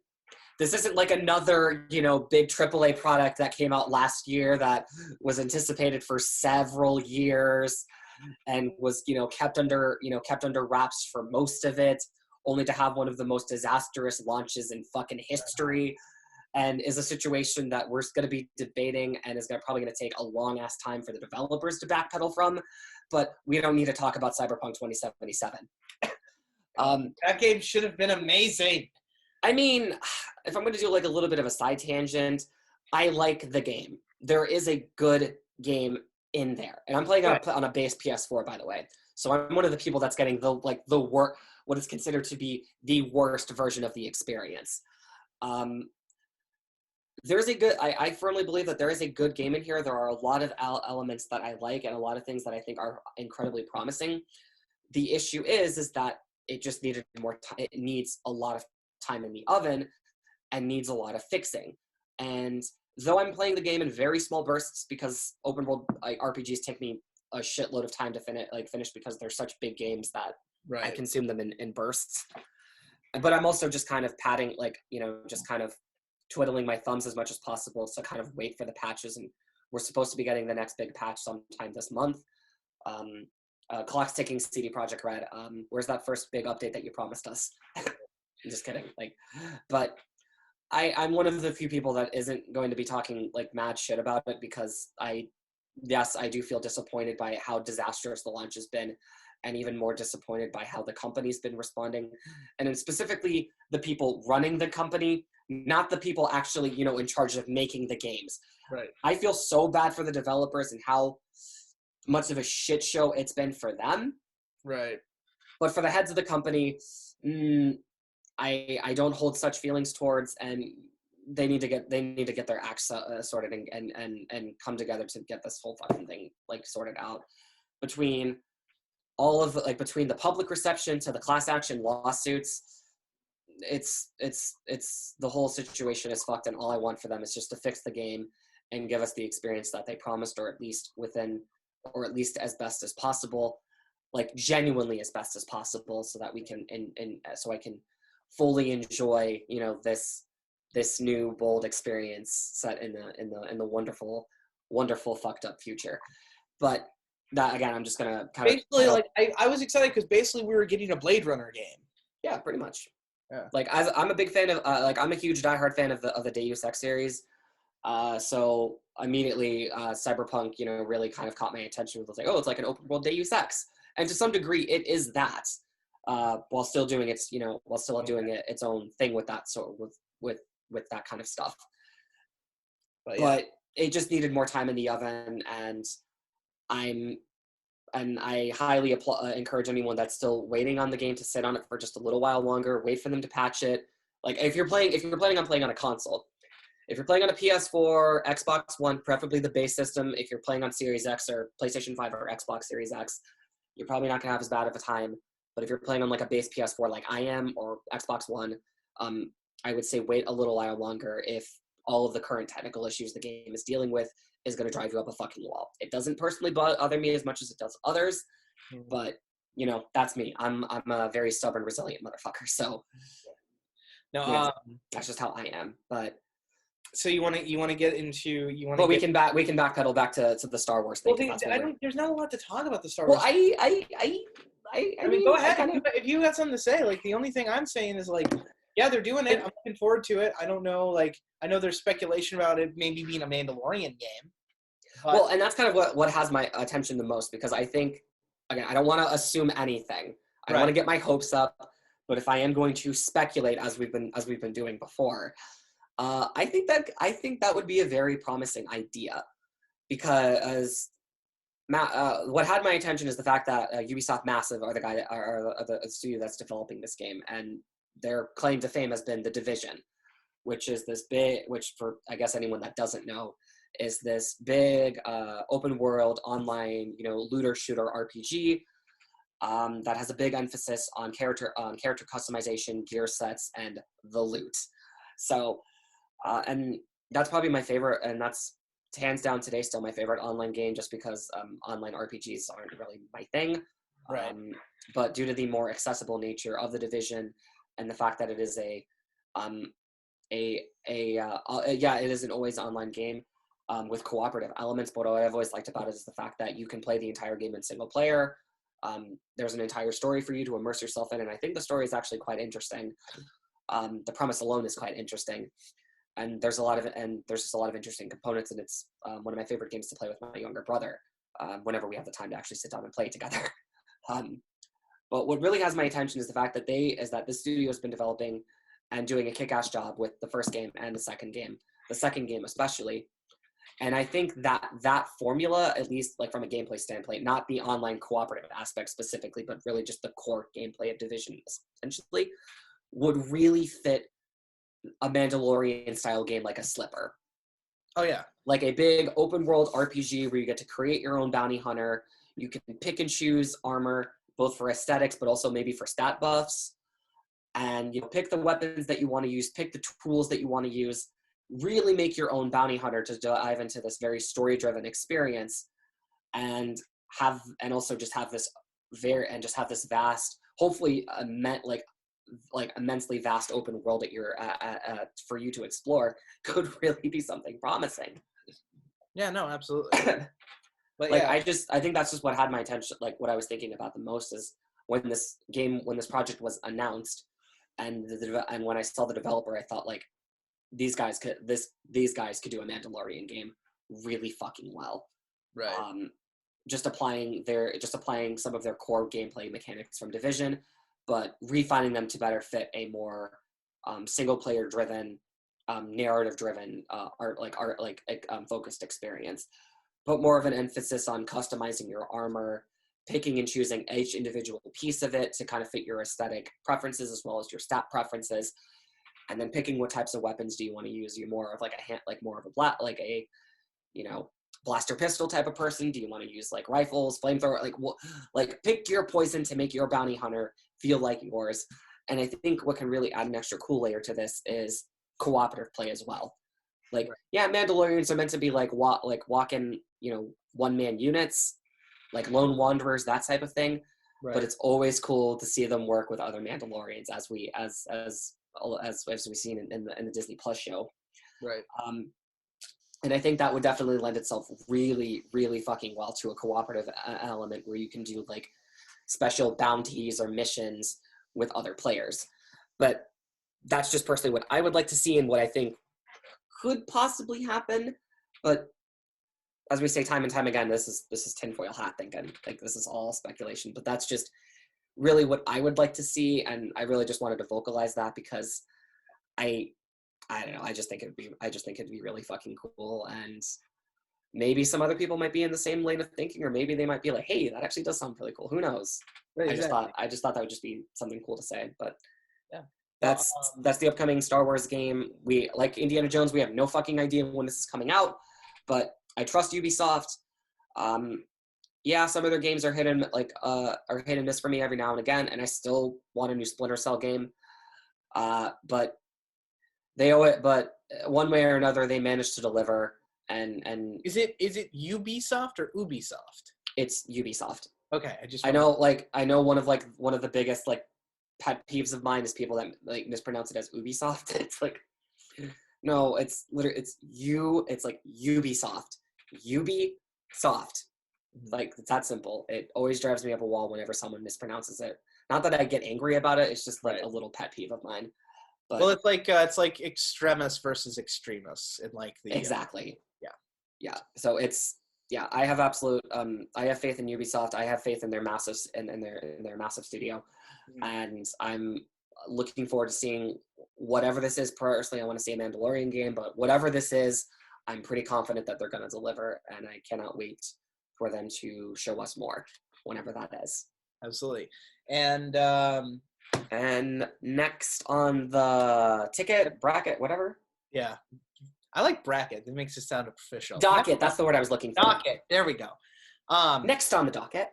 like another, big AAA product that came out last year that was anticipated for several years and was, kept under wraps for most of it, only to have one of the most disastrous launches in fucking history, and is a situation that we're going to be debating and is probably going to take a long ass time for the developers to backpedal from. But we don't need to talk about Cyberpunk 2077. That game should have been amazing. I mean, if I'm going to do like a little bit of a side tangent, I like the game. There is a good game in there, and I'm playing on a base PS4, by the way. So I'm one of the people that's getting what is considered to be the worst version of the experience. There's a good. I firmly believe that there is a good game in here. There are a lot of elements that I like, and a lot of things that I think are incredibly promising. The issue is that it just needed more time. It needs a lot of time in the oven and needs a lot of fixing. And though I'm playing the game in very small bursts because open world RPGs take me a shitload of time to finish because they're such big games that I consume them in bursts. but I'm also just kind of patting, like, you know, just kind of twiddling my thumbs as much as possible to kind of wait for the patches. And we're supposed to be getting the next big patch sometime this month. Clock's ticking, CD Projekt Red. Where's that first big update that you promised us? I'm just kidding. Like, but I'm one of the few people that isn't going to be talking like mad shit about it, because I do feel disappointed by how disastrous the launch has been, and even more disappointed by how the company's been responding, and then specifically the people running the company, not the people actually, you know, in charge of making the games. Right. I feel so bad for the developers and how much of a shit show it's been for them. Right. But for the heads of the company, I don't hold such feelings towards, and they need to get their acts sorted and come together to get this whole fucking thing like sorted out. Between all of between the public reception to the class action lawsuits, it's the whole situation is fucked, and all I want for them is just to fix the game and give us the experience that they promised, or at least as best as possible, like genuinely as best as possible, so that we can so I can fully enjoy, you know, this new bold experience set in the wonderful fucked up future. But that, again, I'm just gonna kind of basically like I was excited because basically we were getting a Blade Runner game. Yeah, pretty much. Yeah. Like, I'm a big fan of I'm a huge diehard fan of the Deus Ex series. So immediately Cyberpunk, you know, really kind of caught my attention. It was like, oh, it's like an open world Deus Ex, and to some degree it is that, while still doing its own thing with that sort with that kind of stuff. But it just needed more time in the oven, and I highly encourage anyone that's still waiting on the game to sit on it for just a little while longer. Wait for them to patch it. Like, if you're planning on playing on a console, if you're playing on a PS4, Xbox One, preferably the base system. If you're playing on Series X or PlayStation 5 or Xbox Series X, you're probably not gonna have as bad of a time. But if you're playing on like a base PS4 like I am, or Xbox One, I would say wait a little while longer if all of the current technical issues the game is dealing with is going to drive you up a fucking wall. It doesn't personally bother me as much as it does others, but, you know, that's me. I'm a very stubborn, resilient motherfucker. So no, you know, that's just how I am. But so we can backpedal back to the Star Wars thing. Well, there's not a lot to talk about the Star Wars. Well, I mean, go ahead. If you got something to say, like, the only thing I'm saying is, like, yeah, they're doing it. I'm looking forward to it. I don't know, like, I know there's speculation about it maybe being a Mandalorian game. Well, and that's kind of what has my attention the most, because I think, again, I don't want to assume anything. I don't want to get my hopes up, but if I am going to speculate, as we've been doing before, I think that would be a very promising idea, because what had my attention is the fact that Ubisoft Massive are the studio that's developing this game, and their claim to fame has been The Division, which is this big, which, for I guess anyone that doesn't know, is this big open world online, you know, looter shooter RPG that has a big emphasis on character customization, gear sets, and the loot. So, and that's probably my favorite, and that's hands down today still my favorite online game, just because online RPGs aren't really my thing. Right. But due to the more accessible nature of The Division, and the fact that it is it is an always online game with cooperative elements. But what I've always liked about it is the fact that you can play the entire game in single player. There's an entire story for you to immerse yourself in, and I think the story is actually quite interesting. The premise alone is quite interesting, and there's just a lot of interesting components, and it's one of my favorite games to play with my younger brother whenever we have the time to actually sit down and play together. But what really has my attention is the fact that this studio has been developing and doing a kick-ass job with the first game and the second game especially. And I think that formula, at least like from a gameplay standpoint, not the online cooperative aspect specifically, but really just the core gameplay of Division essentially, would really fit a Mandalorian style game like a Slipper. Oh yeah. Like a big open world RPG where you get to create your own bounty hunter. You can pick and choose armor, both for aesthetics, but also maybe for stat buffs. And, you know, pick the weapons that you want to use, pick the tools that you want to use, really make your own bounty hunter to dive into this very story-driven experience, and also just have this vast, hopefully like immensely vast open world at for you to explore could really be something promising. Yeah, no, absolutely. But Like, yeah, I think that's just what had my attention. Like, what I was thinking about the most is when this project was announced, and and when I saw the developer, I thought like these guys could do a Mandalorian game really fucking well. right. Just applying some of their core gameplay mechanics from Division, but refining them to better fit a more single player driven, narrative driven, focused experience. Put more of an emphasis on customizing your armor, picking and choosing each individual piece of it to kind of fit your aesthetic preferences as well as your stat preferences, and then picking what types of weapons do you want to use. Are you more of like a blaster pistol type of person? Do you want to use like rifles, flamethrower? Like pick your poison to make your bounty hunter feel like yours. And I think what can really add an extra cool layer to this is cooperative play as well. Like, Right. yeah, Mandalorians are meant to be like walking, one-man units, like lone wanderers, that type of thing. Right. But it's always cool to see them work with other Mandalorians, as we've seen in the Disney Plus show. Right. And I think that would definitely lend itself really, really fucking well to a cooperative element where you can do like special bounties or missions with other players. But that's just personally what I would like to see and what I think could possibly happen. But as we say time and time again, this is tinfoil hat thinking. Like, this is all speculation. But that's just really what I would like to see, and I really just wanted to vocalize that because I don't know. I just think it'd be really fucking cool, and maybe some other people might be in the same lane of thinking, or maybe they might be like, "Hey, that actually does sound really cool." Who knows? Right, I exactly. just thought that would just be something cool to say. But Yeah. that's the upcoming Star Wars game. We, like Indiana Jones, we have no fucking idea when this is coming out, but I trust Ubisoft. Yeah, some of their games are hit and miss for me every now and again, and I still want a new Splinter Cell game. But they owe it. But one way or another, they managed to deliver. And Is it Ubisoft or Ubisoft? It's Ubisoft. Okay, I know one of the biggest like pet peeves of mine is people that like mispronounce it as Ubisoft. It's like, no, it's literally it's like Ubisoft. Ubisoft. Like, it's that simple. It always drives me up a wall whenever someone mispronounces it. Not that I get angry about it. It's just like a little pet peeve of mine. But well, it's like extremis versus extremis in like the exactly. Yeah. Yeah. So I have I have faith in Ubisoft. I have faith in their massive massive studio. Mm-hmm. And I'm looking forward to seeing whatever this is. Personally, I want to see a Mandalorian game, but whatever this is, I'm pretty confident that they're going to deliver, and I cannot wait for them to show us more whenever that is. Absolutely. And next on the ticket, bracket, whatever. Yeah. I like bracket. It makes it sound official. Docket, that's the word I was looking for. Docket. There we go. Next on the docket.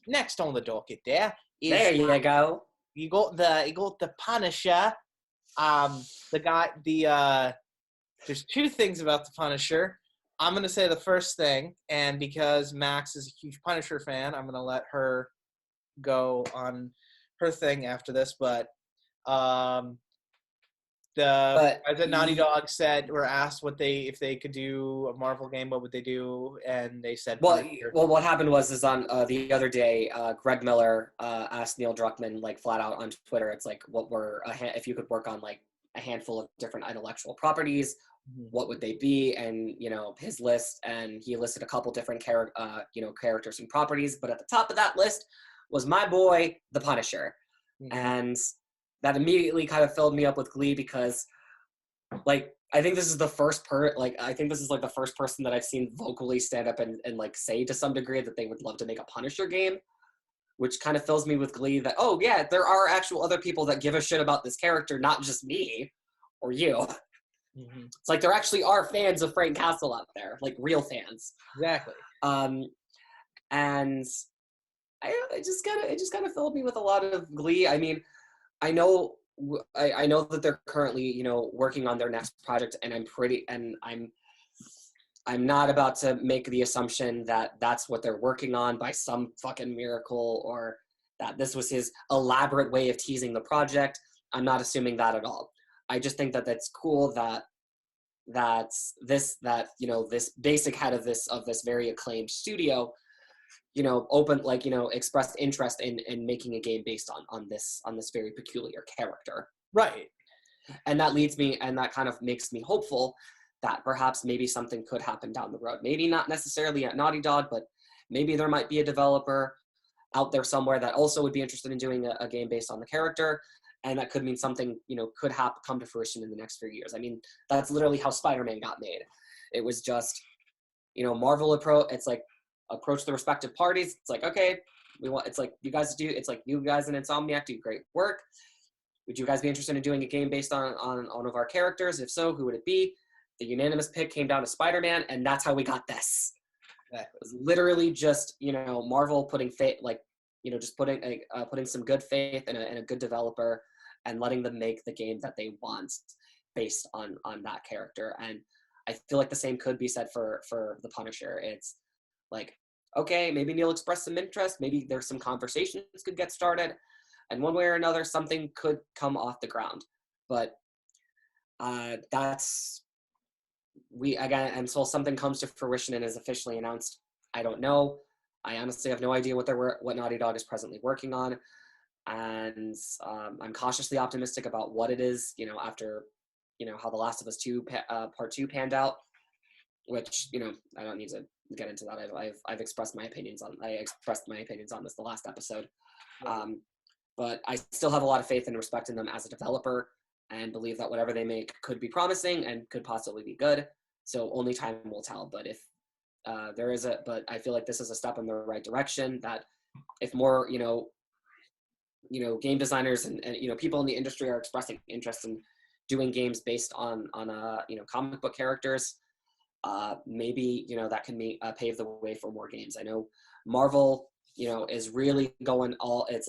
Next on the docket there is there you go. You got the Punisher. There's two things about the Punisher. I'm gonna say the first thing, and because Max is a huge Punisher fan, I'm gonna let her go on her thing after this. But as a Naughty Dog said, were asked if they could do a Marvel game, what would they do? And they said, well, what happened was on the other day, Greg Miller asked Neil Druckmann like flat out on Twitter. It's like, if you could work on like a handful of different intellectual properties, what would they be? And his list, and he listed a couple different characters and properties, but at the top of that list was my boy, the Punisher. Mm-hmm. And that immediately kind of filled me up with glee because, like, I think this is the first the first person that I've seen vocally stand up and like say to some degree that they would love to make a Punisher game, which kind of fills me with glee that, oh yeah, there are actual other people that give a shit about this character, not just me or you. Mm-hmm. It's like there actually are fans of Frank Castle out there, like real fans. Exactly. And it just kind of filled me with a lot of glee. I mean, I know that they're currently, working on their next project, and I'm not about to make the assumption that that's what they're working on by some fucking miracle, or that this was his elaborate way of teasing the project. I'm not assuming that at all. I just think that that's cool that this basic head of this very acclaimed studio, expressed interest in making a game based on this very peculiar character. Right. And that kind of makes me hopeful that perhaps maybe something could happen down the road. Maybe not necessarily at Naughty Dog, but maybe there might be a developer out there somewhere that also would be interested in doing a game based on the character. And that could mean something, could come to fruition in the next few years. I mean, that's literally how Spider-Man got made. It was just, Marvel approach the respective parties. It's like, okay, you guys and Insomniac do great work. Would you guys be interested in doing a game based on one of our characters? If so, who would it be? The unanimous pick came down to Spider-Man, and that's how we got this. Right. It was literally just, Marvel putting faith, just putting some good faith in a good developer and letting them make the game that they want based on that character. And I feel like the same could be said for the Punisher. It's like, okay, maybe Neil expressed some interest. Maybe there's some conversations could get started. And one way or another, something could come off the ground. But until something comes to fruition and is officially announced, I don't know. I honestly have no idea what Naughty Dog is presently working on. And I'm cautiously optimistic about what it is, after, how The Last of Us 2 Part 2 panned out, which, I don't need to get into that. I've expressed my opinions on this the last episode. But I still have a lot of faith and respect in them as a developer and believe that whatever they make could be promising and could possibly be good. So only time will tell. But if but I feel like this is a step in the right direction, that if more, game designers and people in the industry are expressing interest in doing games based on comic book characters, maybe, that can pave the way for more games. I know Marvel, is really going all in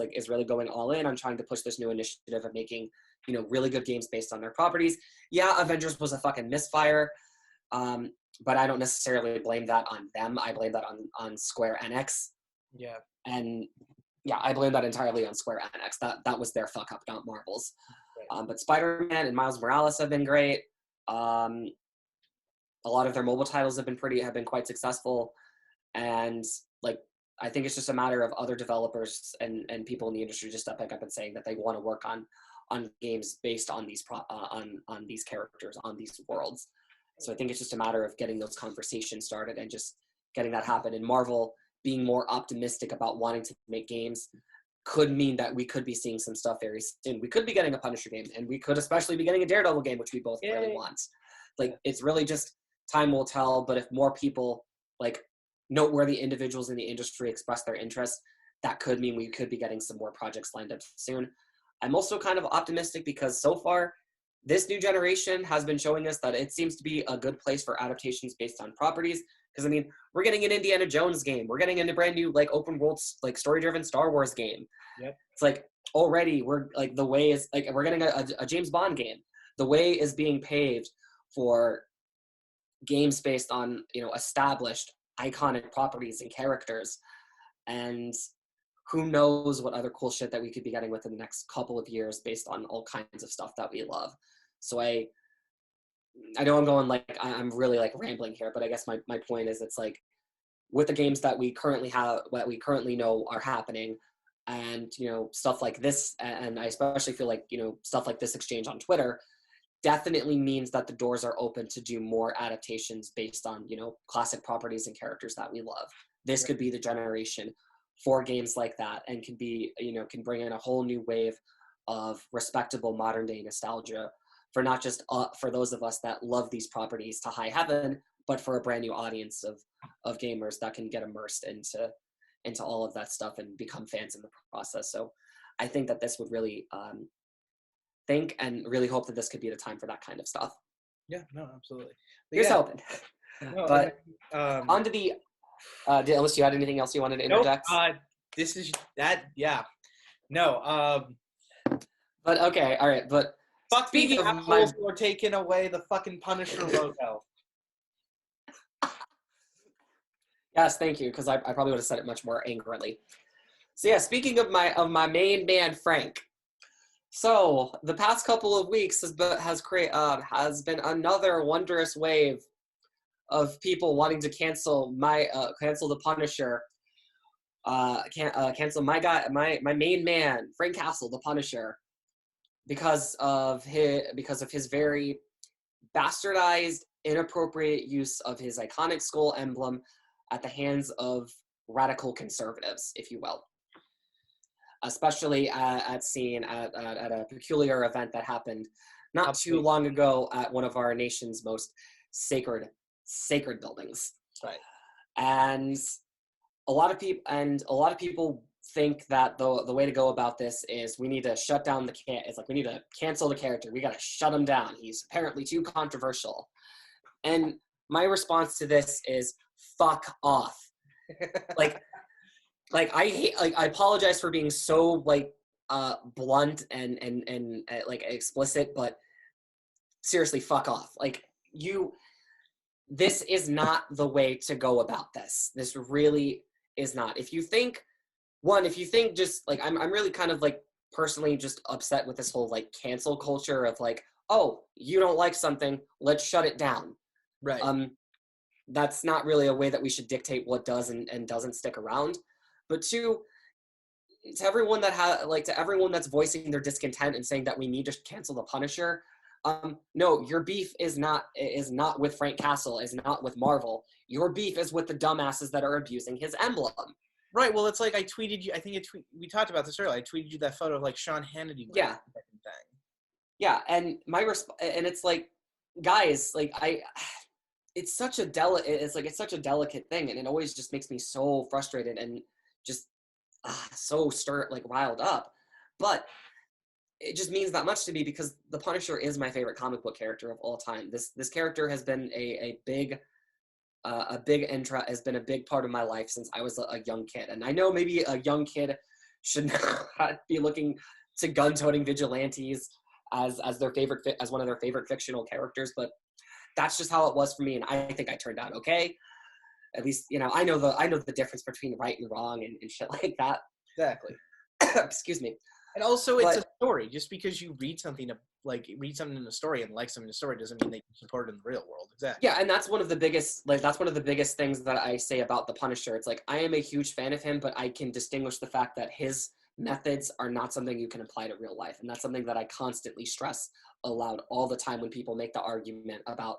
on trying to push this new initiative of making, really good games based on their properties. Yeah, Avengers was a fucking misfire. But I don't necessarily blame that on them. I blame that on Square Enix. Yeah. And yeah, I blame that entirely on Square Enix. That was their fuck up, not Marvel's. Right. But Spider-Man and Miles Morales have been great. A lot of their mobile titles have been quite successful. And I think it's just a matter of other developers and people in the industry just stepping up and saying that they want to work on games based on these on these characters, on these worlds. So I think it's just a matter of getting those conversations started and just getting that happen. And Marvel being more optimistic about wanting to make games could mean that we could be seeing some stuff very soon. We could be getting a Punisher game, and we could especially be getting a Daredevil game, which we both really want. It's really just time will tell. But if more people, noteworthy individuals in the industry, express their interest, that could mean we could be getting some more projects lined up soon. I'm also kind of optimistic because so far, this new generation has been showing us that it seems to be a good place for adaptations based on properties. Because, we're getting an Indiana Jones game. We're getting a brand new, open world, story-driven Star Wars game. Yep. It's already we're, the way is, we're getting a James Bond game. The way is being paved for games based on, established, iconic properties and characters. And who knows what other cool shit that we could be getting within the next couple of years based on all kinds of stuff that we love. So I know I'm going I'm really rambling here, but I guess my point is it's with the games that we currently have, what we currently know are happening, and stuff like this, and I especially feel stuff like this exchange on Twitter definitely means that the doors are open to do more adaptations based on classic properties and characters that we love. This could be the generation for games like that, and can be can bring in a whole new wave of respectable modern day nostalgia for not just for those of us that love these properties to high heaven, but for a brand new audience of gamers that can get immersed into all of that stuff and become fans in the process. So I think that this would really think and really hope that this could be the time for that kind of stuff. Yeah, no, absolutely. Here's hoping. No, but on to the unless you had anything else you wanted to interject. Nope, this is that. Yeah. No. But okay, all right. But fuck the assholes who are taking away the fucking Punisher logo. Yes, thank you, because I probably would have said it much more angrily. So yeah, speaking of my main man Frank, So the past couple of weeks has been another wondrous wave of people wanting to cancel the Punisher, cancel my main man, Frank Castle, the Punisher, because of his very bastardized, inappropriate use of his iconic skull emblem at the hands of radical conservatives, if you will. Especially at a peculiar event that happened not too long ago at one of our nation's most sacred buildings. Right. And a lot of people think that the way to go about this is we need to shut down we need to cancel the character. We got to shut him down. He's apparently too controversial. And my response to this is fuck off. I apologize for being so blunt and explicit, but seriously, fuck off. This is not the way to go about this. This really is not. If you think just I'm really kind of personally just upset with this whole cancel culture of oh, you don't like something, let's shut it down. Right. That's not really a way that we should dictate what does and doesn't stick around. But two, to everyone that's voicing their discontent and saying that we need to cancel the Punisher, no, your beef is not with Frank Castle, is not with Marvel. Your beef is with the dumbasses that are abusing his emblem. Right. Well, it's like I tweeted you. I think we talked about this earlier. I tweeted you that photo of Sean Hannity. Yeah. Thing. Yeah, and and it's guys, it's such a delicate thing, and it always just makes me so frustrated and just so riled up. But it just means that much to me because the Punisher is my favorite comic book character of all time. This character has been a big part of my life since I was a young kid. And I know maybe a young kid should not be looking to gun-toting vigilantes as one of their favorite fictional characters, but that's just how it was for me, and I think I turned out okay. At least, I know the difference between right and wrong and shit like that. Exactly. Excuse me. And also, it's a story. Just because you read something in a story and like something in a story doesn't mean they can support it in the real world. Exactly. Yeah, and that's one of the biggest things that I say about the Punisher. It's I am a huge fan of him, but I can distinguish the fact that his methods are not something you can apply to real life, and that's something that I constantly stress aloud all the time when people make the argument about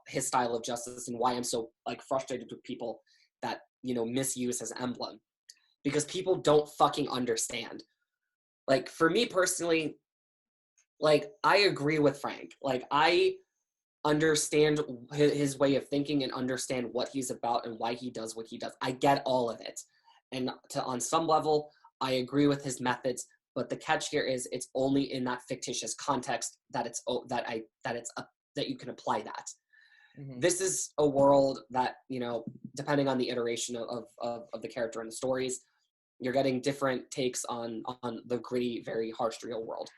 his style of justice and why I'm so frustrated with people that misuse his emblem, because people don't fucking understand. For me personally, I agree with Frank. I understand his way of thinking and understand what he's about and why he does what he does. I get all of it. And on some level, I agree with his methods, but the catch here is it's only in that fictitious context that you can apply that. Mm-hmm. This is a world that, depending on the iteration of the character and the stories, you're getting different takes on the gritty, very harsh real world.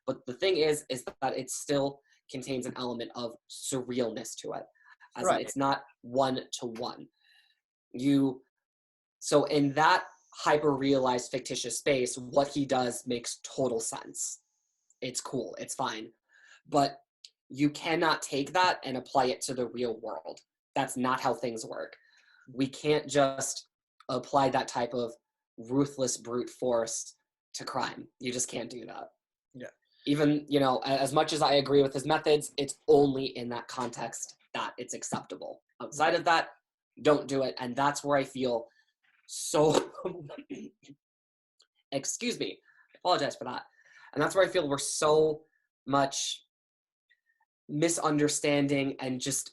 But the thing is that it still contains an element of surrealness to it. Right. It's not one-to-one. So in that hyper-realized fictitious space, what he does makes total sense. It's cool. It's fine. But you cannot take that and apply it to the real world. That's not how things work. We can't just apply that type of ruthless brute force to crime. You just can't do that. Yeah. Even, as much as I agree with his methods, it's only in that context that it's acceptable. Outside of that, don't do it. And that's where I feel so excuse me, I apologize for that. And that's where I feel we're so much misunderstanding and just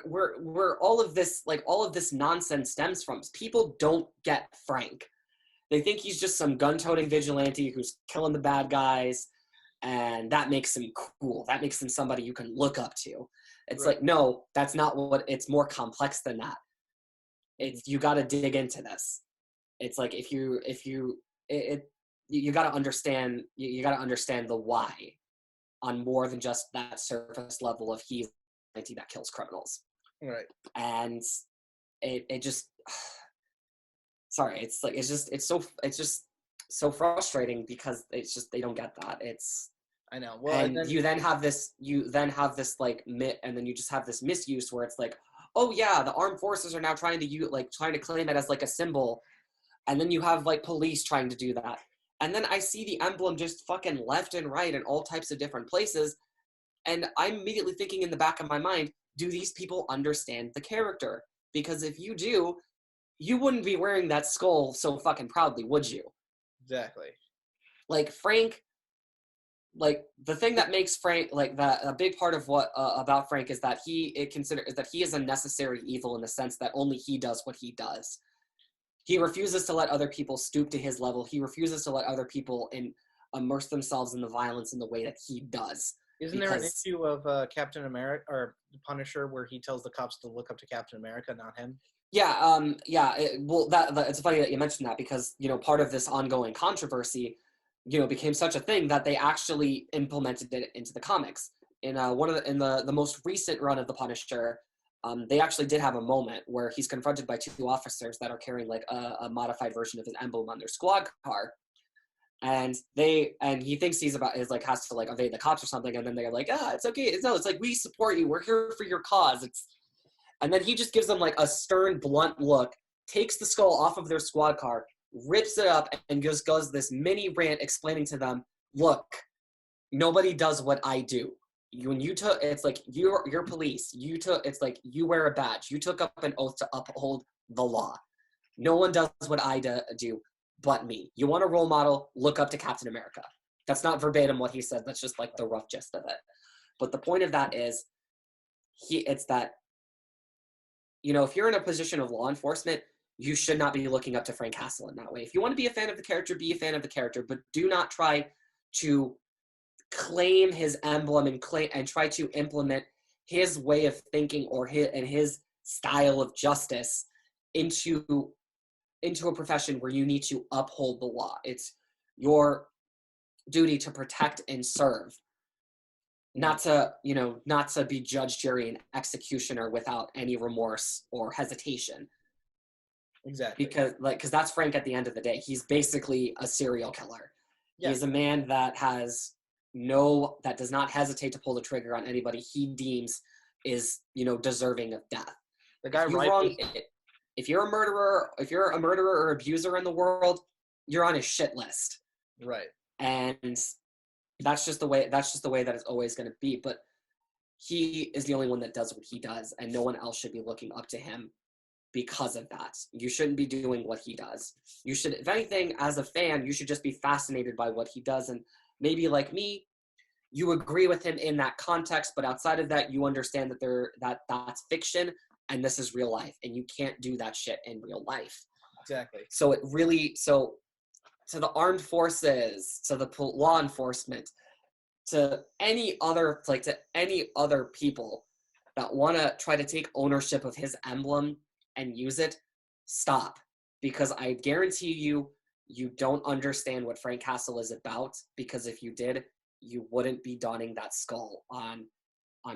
we're all of this nonsense stems from. People don't get Frank. They think he's just some gun-toting vigilante who's killing the bad guys, and that makes him cool. That makes him somebody you can look up to. It's right. No, that's not what. It's more complex than that. You got to dig into this. It's you got to understand. You got to understand the why, on more than just that surface level of he's that kills criminals. Right. And it just sorry, it's just so frustrating because it's just they don't get that. It's I know. Well, and you then have this like and then you just have this misuse where it's like, oh yeah, the armed forces are now trying to claim it as like a symbol, and then you have like police trying to do that, and then I see the emblem just fucking left and right in all types of different places, and I'm immediately thinking in the back of my mind, do these people understand the character? Because if you do, you wouldn't be wearing that skull so fucking proudly, would you? exactly. Like Frank, like the thing that makes Frank like that a big part of what about Frank is that he is a necessary evil in the sense that only he does what he does. He refuses to let other people stoop to his level. He refuses to let other people immerse themselves in the violence in the way that he does. Isn't there an issue of Captain America or Punisher where he tells the cops to look up to Captain America, not him? Yeah, it's funny that you mentioned that because, part of this ongoing controversy, became such a thing that they actually implemented it into the comics. In the most recent run of the Punisher, they actually did have a moment where he's confronted by two officers that are carrying like a modified version of his emblem on their squad car. And he thinks has to like evade the cops or something, and then they're like, it's okay. It's like, we support you. We're here for your cause. And then he just gives them like a stern, blunt look, takes the skull off of their squad car, rips it up, and just goes this mini rant explaining to them, look, nobody does what I do. It's like you're police. It's like you wear a badge. You took up an oath to uphold the law. No one does what I do but me. You want a role model, look up to Captain America. That's not verbatim what he said. That's just like the rough gist of it. But the point of that is, it's that, if you're in a position of law enforcement, you should not be looking up to Frank Castle in that way. If you want to be a fan of the character, be a fan of the character, but do not try to claim his emblem and try to implement his way of thinking or his style of justice into a profession where you need to uphold the law. It's your duty to protect and serve, not to be judge, jury, and executioner without any remorse or hesitation. Exactly. Because that's Frank at the end of the day. He's basically a serial killer. Yeah. He's a man that does not hesitate to pull the trigger on anybody he deems is, deserving of death. The guy if you're a murderer or abuser in the world, you're on his shit list. Right. And that's just the way that it's always going to be. But he is the only one that does what he does, and no one else should be looking up to him because of that. You shouldn't be doing what he does. You should, if anything, as a fan, you should just be fascinated by what he does. And maybe like me, you agree with him in that context, but outside of that, you understand that that's fiction and this is real life, and you can't do that shit in real life. Exactly. So to the armed forces, to the law enforcement, to any other people that want to try to take ownership of his emblem and use it, stop. Because I guarantee you don't understand what Frank Castle is about, because if you did, you wouldn't be donning that skull on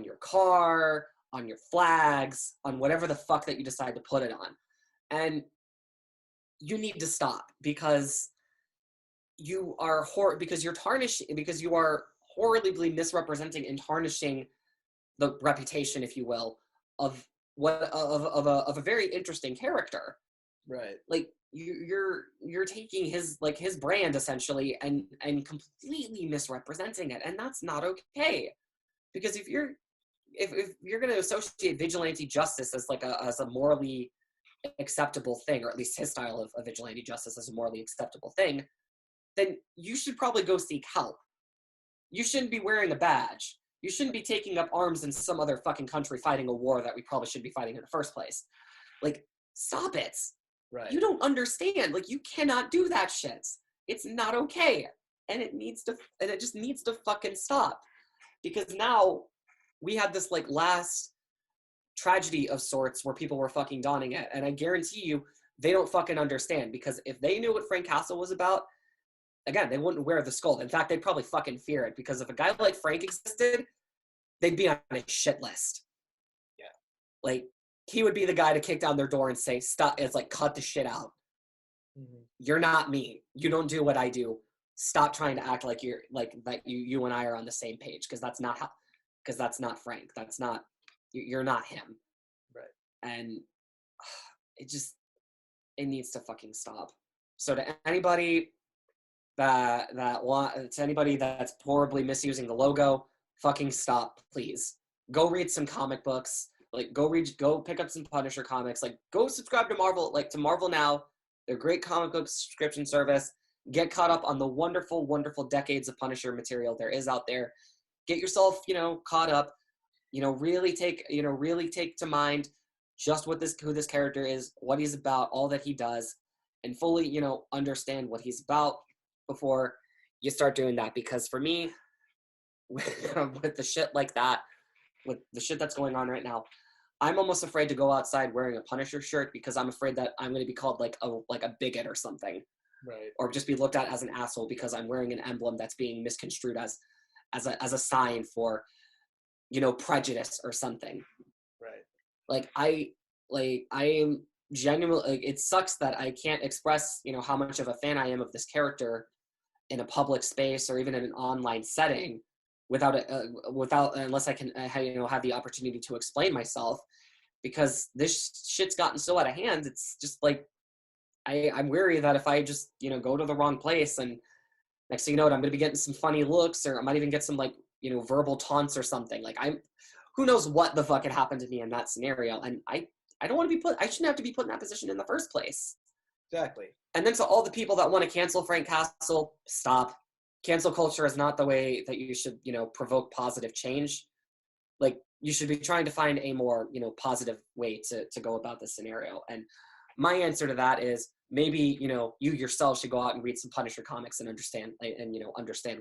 your car, on your flags, on whatever the fuck that you decide to put it on. And you need to stop, because you are horribly misrepresenting and tarnishing the reputation, if you will, of a very interesting character. Right. Like you're taking his brand essentially and completely misrepresenting it, and that's not okay. Because if you're going to associate vigilante justice as as a morally acceptable thing, or at least his style of vigilante justice as a morally acceptable thing, then you should probably go seek help. You shouldn't be wearing a badge. You shouldn't be taking up arms in some other fucking country fighting a war that we probably shouldn't be fighting in the first place. Like, stop it. Right. You don't understand. Like, you cannot do that shit. It's not okay. And it just needs to fucking stop. Because now we had this last tragedy of sorts where people were fucking donning it. And I guarantee you, they don't fucking understand. Because if they knew what Frank Castle was about, again, they wouldn't wear the skull. In fact, they'd probably fucking fear it, because if a guy like Frank existed, they'd be on a shit list. Yeah. Like, he would be the guy to kick down their door and say, stop. It's like, cut the shit out. You're not me. You don't do what I do. Stop trying to act like you're like that. You and I are on the same page because that's not how. Because that's not Frank. That's not. You're not him. Right. And it needs to fucking stop. So to anybody to anybody that's horribly misusing the logo, fucking stop, please. Go read some comic books. Like go pick up some Punisher comics. Like go subscribe to Marvel. Like to Marvel Now. They're a great comic book subscription service. Get caught up on the wonderful, wonderful decades of Punisher material there is out there. Get yourself, caught up. Really take to mind just who this character is, what he's about, all that he does, and fully, understand what he's about before you start doing that. Because for me, with the shit like that, with the shit that's going on right now, I'm almost afraid to go outside wearing a Punisher shirt because I'm afraid that I'm going to be called like a bigot or something, right? Or just be looked at as an asshole because I'm wearing an emblem that's being misconstrued as a sign for, prejudice or something. Right. I am genuinely, it sucks that I can't express, how much of a fan I am of this character in a public space or even in an online setting without unless I can, have the opportunity to explain myself, because this shit's gotten so out of hand. It's just like, I'm weary that if I just, go to the wrong place and next thing you know I'm going to be getting some funny looks, or I might even get some verbal taunts or something. Like who knows what the fuck had happened to me in that scenario. And I don't want to be I shouldn't have to be put in that position in the first place. Exactly. And then to all the people that want to cancel Frank Castle, stop. Cancel culture is not the way that you should, provoke positive change. Like you should be trying to find a more, positive way to go about this scenario. And my answer to that is maybe, you yourself should go out and read some Punisher comics and understand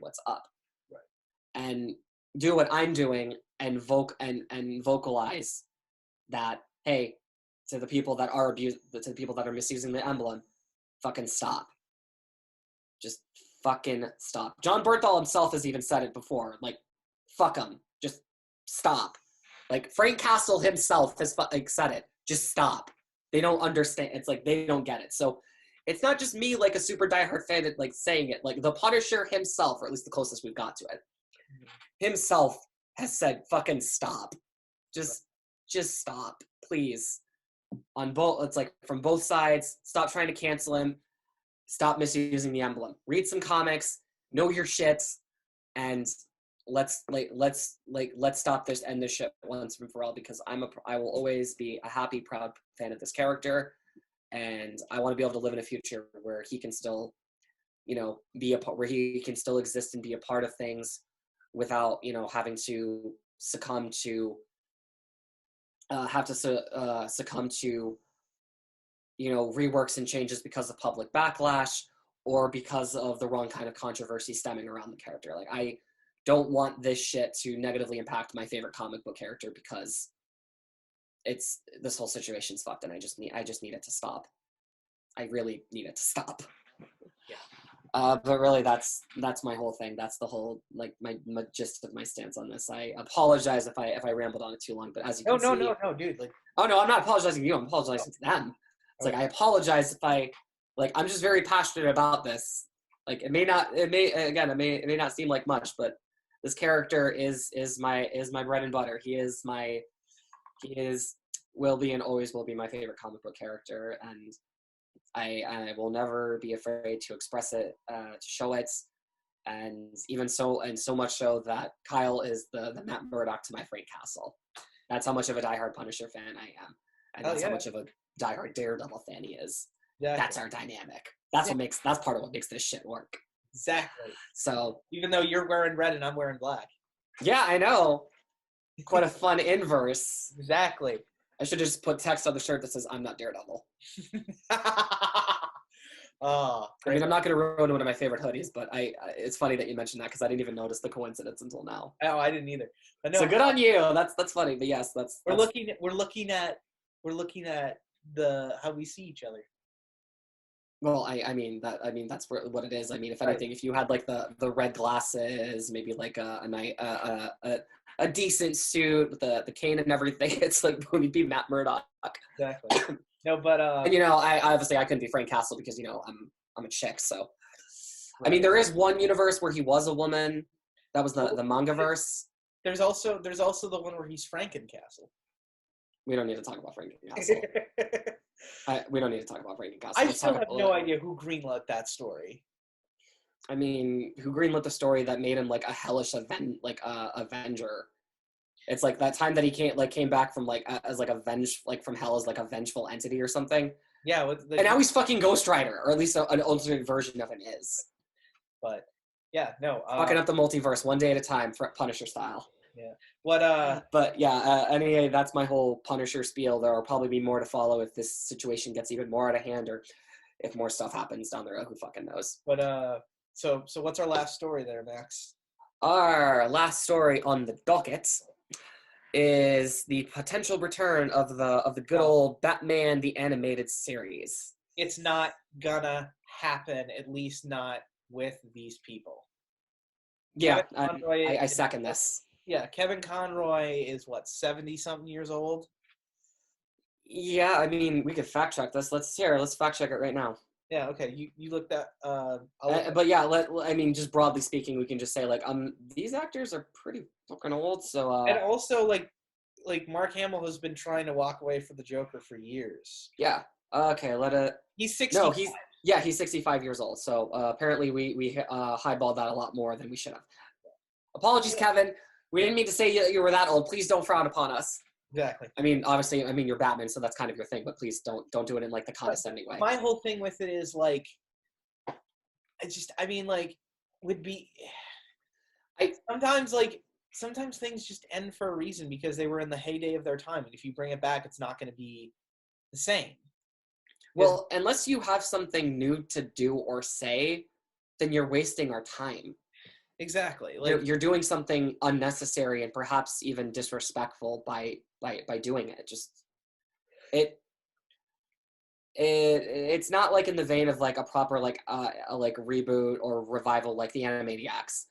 what's up. Right. And do what I'm doing and vocalize that, hey, to the people that are misusing the emblem, fucking stop. Just fucking stop. John Bernthal himself has even said it before. Like, fuck him. Just stop. Like, Frank Castle himself has said it. Just stop. They don't understand. It's like they don't get it. So it's not just me, like a super diehard fan, like saying it. Like the Punisher himself, or at least the closest we've got to it, himself has said, "Fucking stop. Just stop, please." On both, it's like from both sides. Stop trying to cancel him. Stop misusing the emblem. Read some comics. Know your shit, and let's stop this. End this shit once and for all. Because I will always be a happy, proud fan of this character, and I want to be able to live in a future where he can still, be a part, where he can still exist and be a part of things, without having to succumb to reworks and changes because of public backlash or because of the wrong kind of controversy stemming around the character. Like I don't want this shit to negatively impact my favorite comic book character, because this whole situation's fucked, and I just need it to stop. I really need it to stop. Yeah. But really, that's my whole thing. That's the whole my gist of my stance on this. I apologize if I rambled on it too long, but as you can see, no, dude. Like, oh no, I'm not apologizing to you. I'm apologizing to them. It's like I apologize if I'm just very passionate about this. Like it may not seem like much, but this character is my bread and butter. He will be and always will be my favorite comic book character, and I will never be afraid to express it, to show it, and so much so that Kyle is the Matt Murdock to my Frank Castle. That's how much of a diehard Punisher fan I am, and that's how much of a diehard Daredevil fan he is. Exactly. That's our dynamic. That's part of what makes this shit work. Exactly. So even though you're wearing red and I'm wearing black. Yeah, I know. Quite a fun inverse. Exactly. I should just put text on the shirt that says, "I'm not Daredevil." Oh, I mean, I'm not going to ruin one of my favorite hoodies, but it's funny that you mentioned that because I didn't even notice the coincidence until now. Oh, I didn't either. But no, so good on you. That's funny. But yes, we're looking at the how we see each other. Well, I mean that's what it is. I mean, if anything, if you had like the red glasses, maybe like a decent suit with the cane and everything, it's like we'd be Matt Murdock. Exactly. No, but And I obviously I couldn't be Frank Castle because I'm a chick. So right. I mean, there is one universe where he was a woman. That was the manga verse. There's also the one where he's Frankencastle. We don't need to talk about Frank Castle. We don't need to talk about Frank Castle. I still have no idea who greenlit that story. I mean, who greenlit the story that made him like a hellish Avenger? It's like that time that he came back from as from hell as like a vengeful entity or something. Yeah, and now he's fucking Ghost Rider, or at least an alternate version of him is. But yeah, no. Fucking up the multiverse one day at a time, for Punisher style. Yeah. What? But yeah, anyway, that's my whole Punisher spiel. There will probably be more to follow if this situation gets even more out of hand, or if more stuff happens down the road. Who fucking knows? But so what's our last story there, Max? Our last story on the docket is the potential return of the good old Batman the Animated Series. It's not gonna happen, at least not with these people. Yeah, I second this. Yeah, Kevin Conroy is what, 70-something years old? Yeah, I mean, we could fact check this. Let's fact check it right now. Yeah, okay. You looked at but yeah, I mean, just broadly speaking, we can just say these actors are pretty fucking old. So and also like Mark Hamill has been trying to walk away from the Joker for years. Yeah. Okay. He's 60. No, he's 65 years old. So apparently we highballed that a lot more than we should have. Apologies, Kevin. We didn't mean to say you were that old. Please don't frown upon us. Exactly. I mean, obviously, you're Batman, so that's kind of your thing. But please don't do it in the condescending way. My whole thing with it is sometimes things just end for a reason because they were in the heyday of their time, and if you bring it back, it's not going to be the same. Well, unless you have something new to do or say, then you're wasting our time. Exactly. You're doing something unnecessary and perhaps even disrespectful by doing it. Just it's not in the vein of a proper a reboot or revival like the Animaniacs.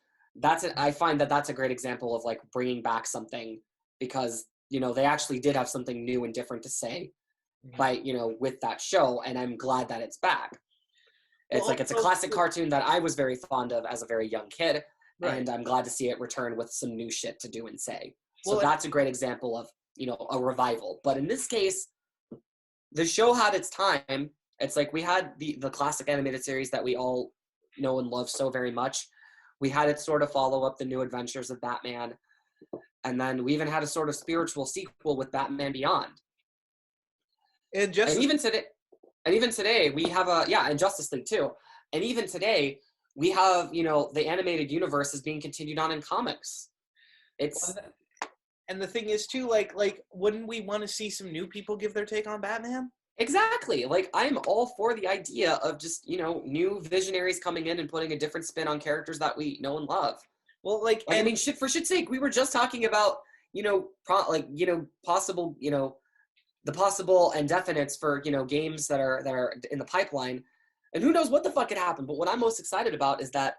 I find that's a great example of bringing back something because they actually did have something new and different to say by with that show, and I'm glad that it's back. It's it's a classic cartoon that I was very fond of as a very young kid. Right. And I'm glad to see it return with some new shit to do and say. So that's a great example of, a revival. But in this case, the show had its time. It's we had the classic animated series that we all know and love so very much. We had it sort of follow up the new adventures of Batman. And then we even had a sort of spiritual sequel with Batman Beyond. And even today, we have and Justice League too. And even today, we have, the animated universe is being continued on in comics. And the thing is too, wouldn't we want to see some new people give their take on Batman? Exactly. I'm all for the idea of just, new visionaries coming in and putting a different spin on characters that we know and love. Well, for shit's sake, we were just talking about, possible, the possible indefinites for, games that are in the pipeline. And who knows what the fuck could happen. But what I'm most excited about is that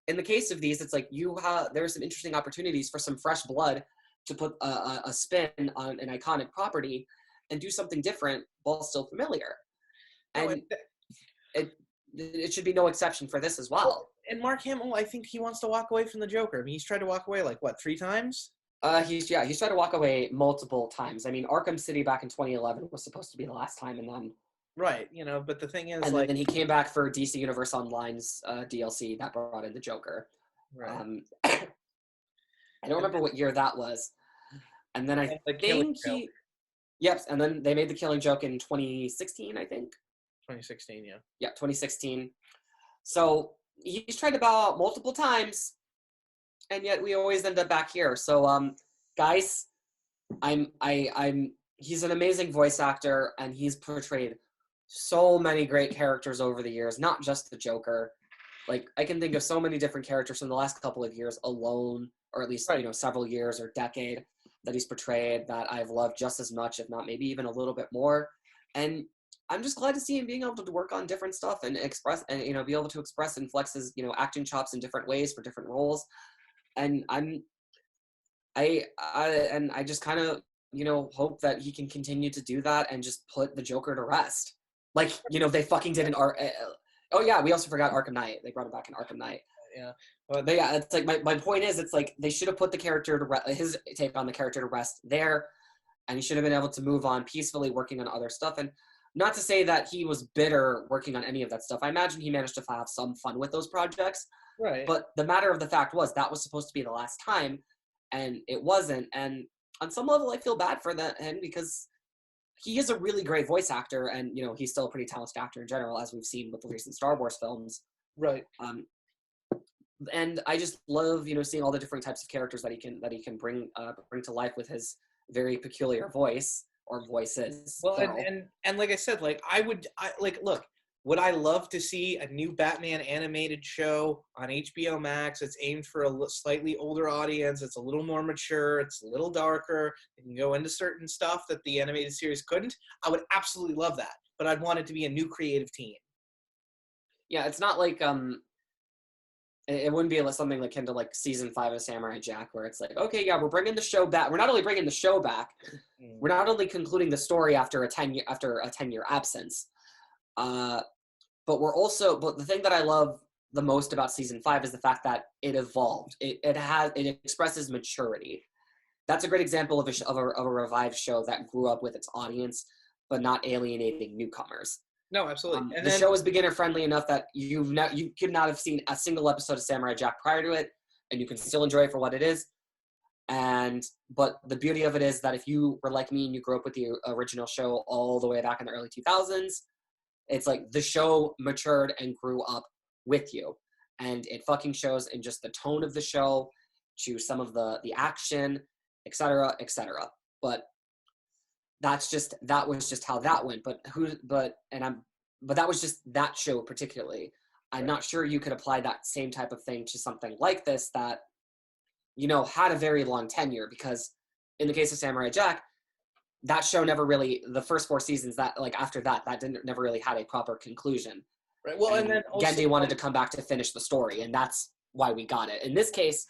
in the case of these, it's there are some interesting opportunities for some fresh blood to put a spin on an iconic property and do something different while still familiar. And it should be no exception for this as well. And Mark Hamill, I think he wants to walk away from the Joker. I mean, he's tried to walk away 3 times? He's tried to walk away multiple times. I mean, Arkham City back in 2011 was supposed to be the last time, and then right, but the thing is, and then he came back for DC Universe Online's DLC that brought in the Joker. Right. I don't remember what year that was. And then I think and then they made the Killing Joke in 2016, I think. 2016, yeah. Yeah, 2016. So he's tried to bow out multiple times, and yet we always end up back here. So, guys, he's an amazing voice actor, and he's portrayed so many great characters over the years, not just the Joker. I can think of so many different characters from the last couple of years alone, or at least, several years or decade that he's portrayed that I've loved just as much, if not maybe even a little bit more. And I'm just glad to see him being able to work on different stuff and express and, be able to express and flex his, acting chops in different ways for different roles. And I just kind of hope that he can continue to do that and just put the Joker to rest. Like, they fucking did an oh yeah, we also forgot Arkham Knight. They brought him back in Arkham Knight. Yeah. But yeah, it's like my point is, it's like they should have put the character to his take on the character to rest there, and he should have been able to move on peacefully, working on other stuff. And not to say that he was bitter working on any of that stuff. I imagine he managed to have some fun with those projects. Right. But the matter of the fact was that was supposed to be the last time, and it wasn't. And on some level, I feel bad for him because he is a really great voice actor, and he's still a pretty talented actor in general, as we've seen with the recent Star Wars films. Right. And I just love seeing all the different types of characters that he can bring to life with his very peculiar voice or voices. Well, and like I said, like look, would I love to see a new Batman animated show on HBO Max? It's aimed for a slightly older audience. It's a little more mature. It's a little darker. It can go into certain stuff that the animated series couldn't. I would absolutely love that, but I'd want it to be a new creative team. Yeah, it's not like it wouldn't be something akin to like season 5 of Samurai Jack, where it's like, okay, yeah, we're bringing the show back. We're not only bringing the show back, we're not only concluding the story after a 10-year absence, but the thing that I love the most about season 5 is the fact that it evolved. It expresses maturity. That's a great example of a revived show that grew up with its audience, but not alienating newcomers. No, absolutely. And the show is beginner friendly enough that you could not have seen a single episode of Samurai Jack prior to it, and you can still enjoy it for what it is. But the beauty of it is that if you were like me and you grew up with the original show all the way back in the early 2000s, it's like the show matured and grew up with you, and it fucking shows in just the tone of the show, to some of the action, etc., etc. But that was just how that went. But that was just that show particularly. I'm not sure you could apply that same type of thing to something like this that, had a very long tenure, because in the case of Samurai Jack, that show never really, the first 4 seasons, that like after that never really had a proper conclusion. Right. Well, and then also, Genndy wanted to come back to finish the story, and that's why we got it. In this case,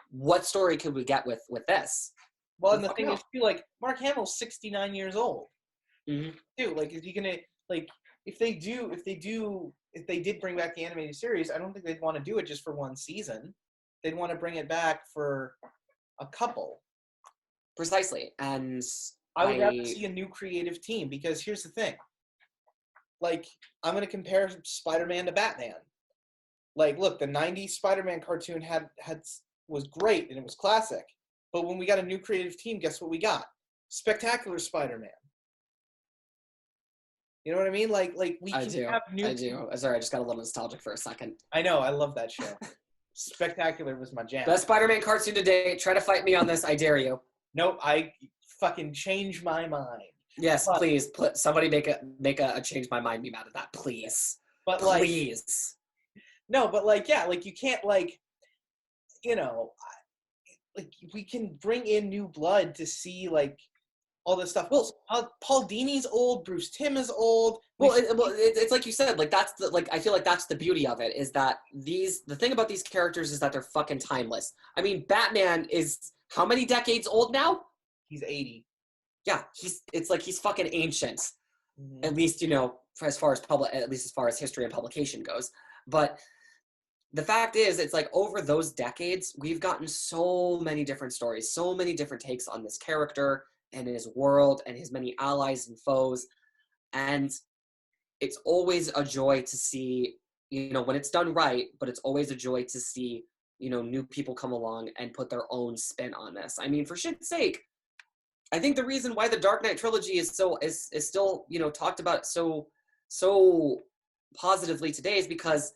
what story could we get with this? Well, and the thing is, too, like, Mark Hamill's 69 years old. Mm-hmm. Too. Like, is he gonna, like, if they did bring back the animated series, I don't think they'd want to do it just for one season. They'd want to bring it back for a couple. Precisely. And I would rather see a new creative team, because here's the thing. Like, I'm going to compare Spider-Man to Batman. Like, look, the 90s Spider-Man cartoon was great, and it was classic. But when we got a new creative team, guess what we got? Spectacular Spider-Man. You know what I mean? Like we can have new. I do. Sorry, I just got a little nostalgic for a second. I know. I love that show. Spectacular was my jam. Best Spider-Man cartoon today. Try to fight me on this. I dare you. Nope. I fucking change my mind. Yes, but, please. Somebody make a change my mind meme out of that, please. But please. No, but like, yeah, like you can't like, like we can bring in new blood to see like all this stuff. Well, Paul Dini's old, Bruce Timm is old. It's like you said, like that's I feel like that's the beauty of it, is that the thing about these characters is that they're fucking timeless. I mean, Batman is how many decades old now? He's 80. Yeah, it's like he's fucking ancient. Mm-hmm. At least, as far as history and publication goes. But the fact is, it's like over those decades, we've gotten so many different stories, so many different takes on this character and his world and his many allies and foes. And it's always a joy to see, when it's done right, but it's always a joy to see, new people come along and put their own spin on this. I mean, for shit's sake, I think the reason why the Dark Knight trilogy is still, talked about so positively today is because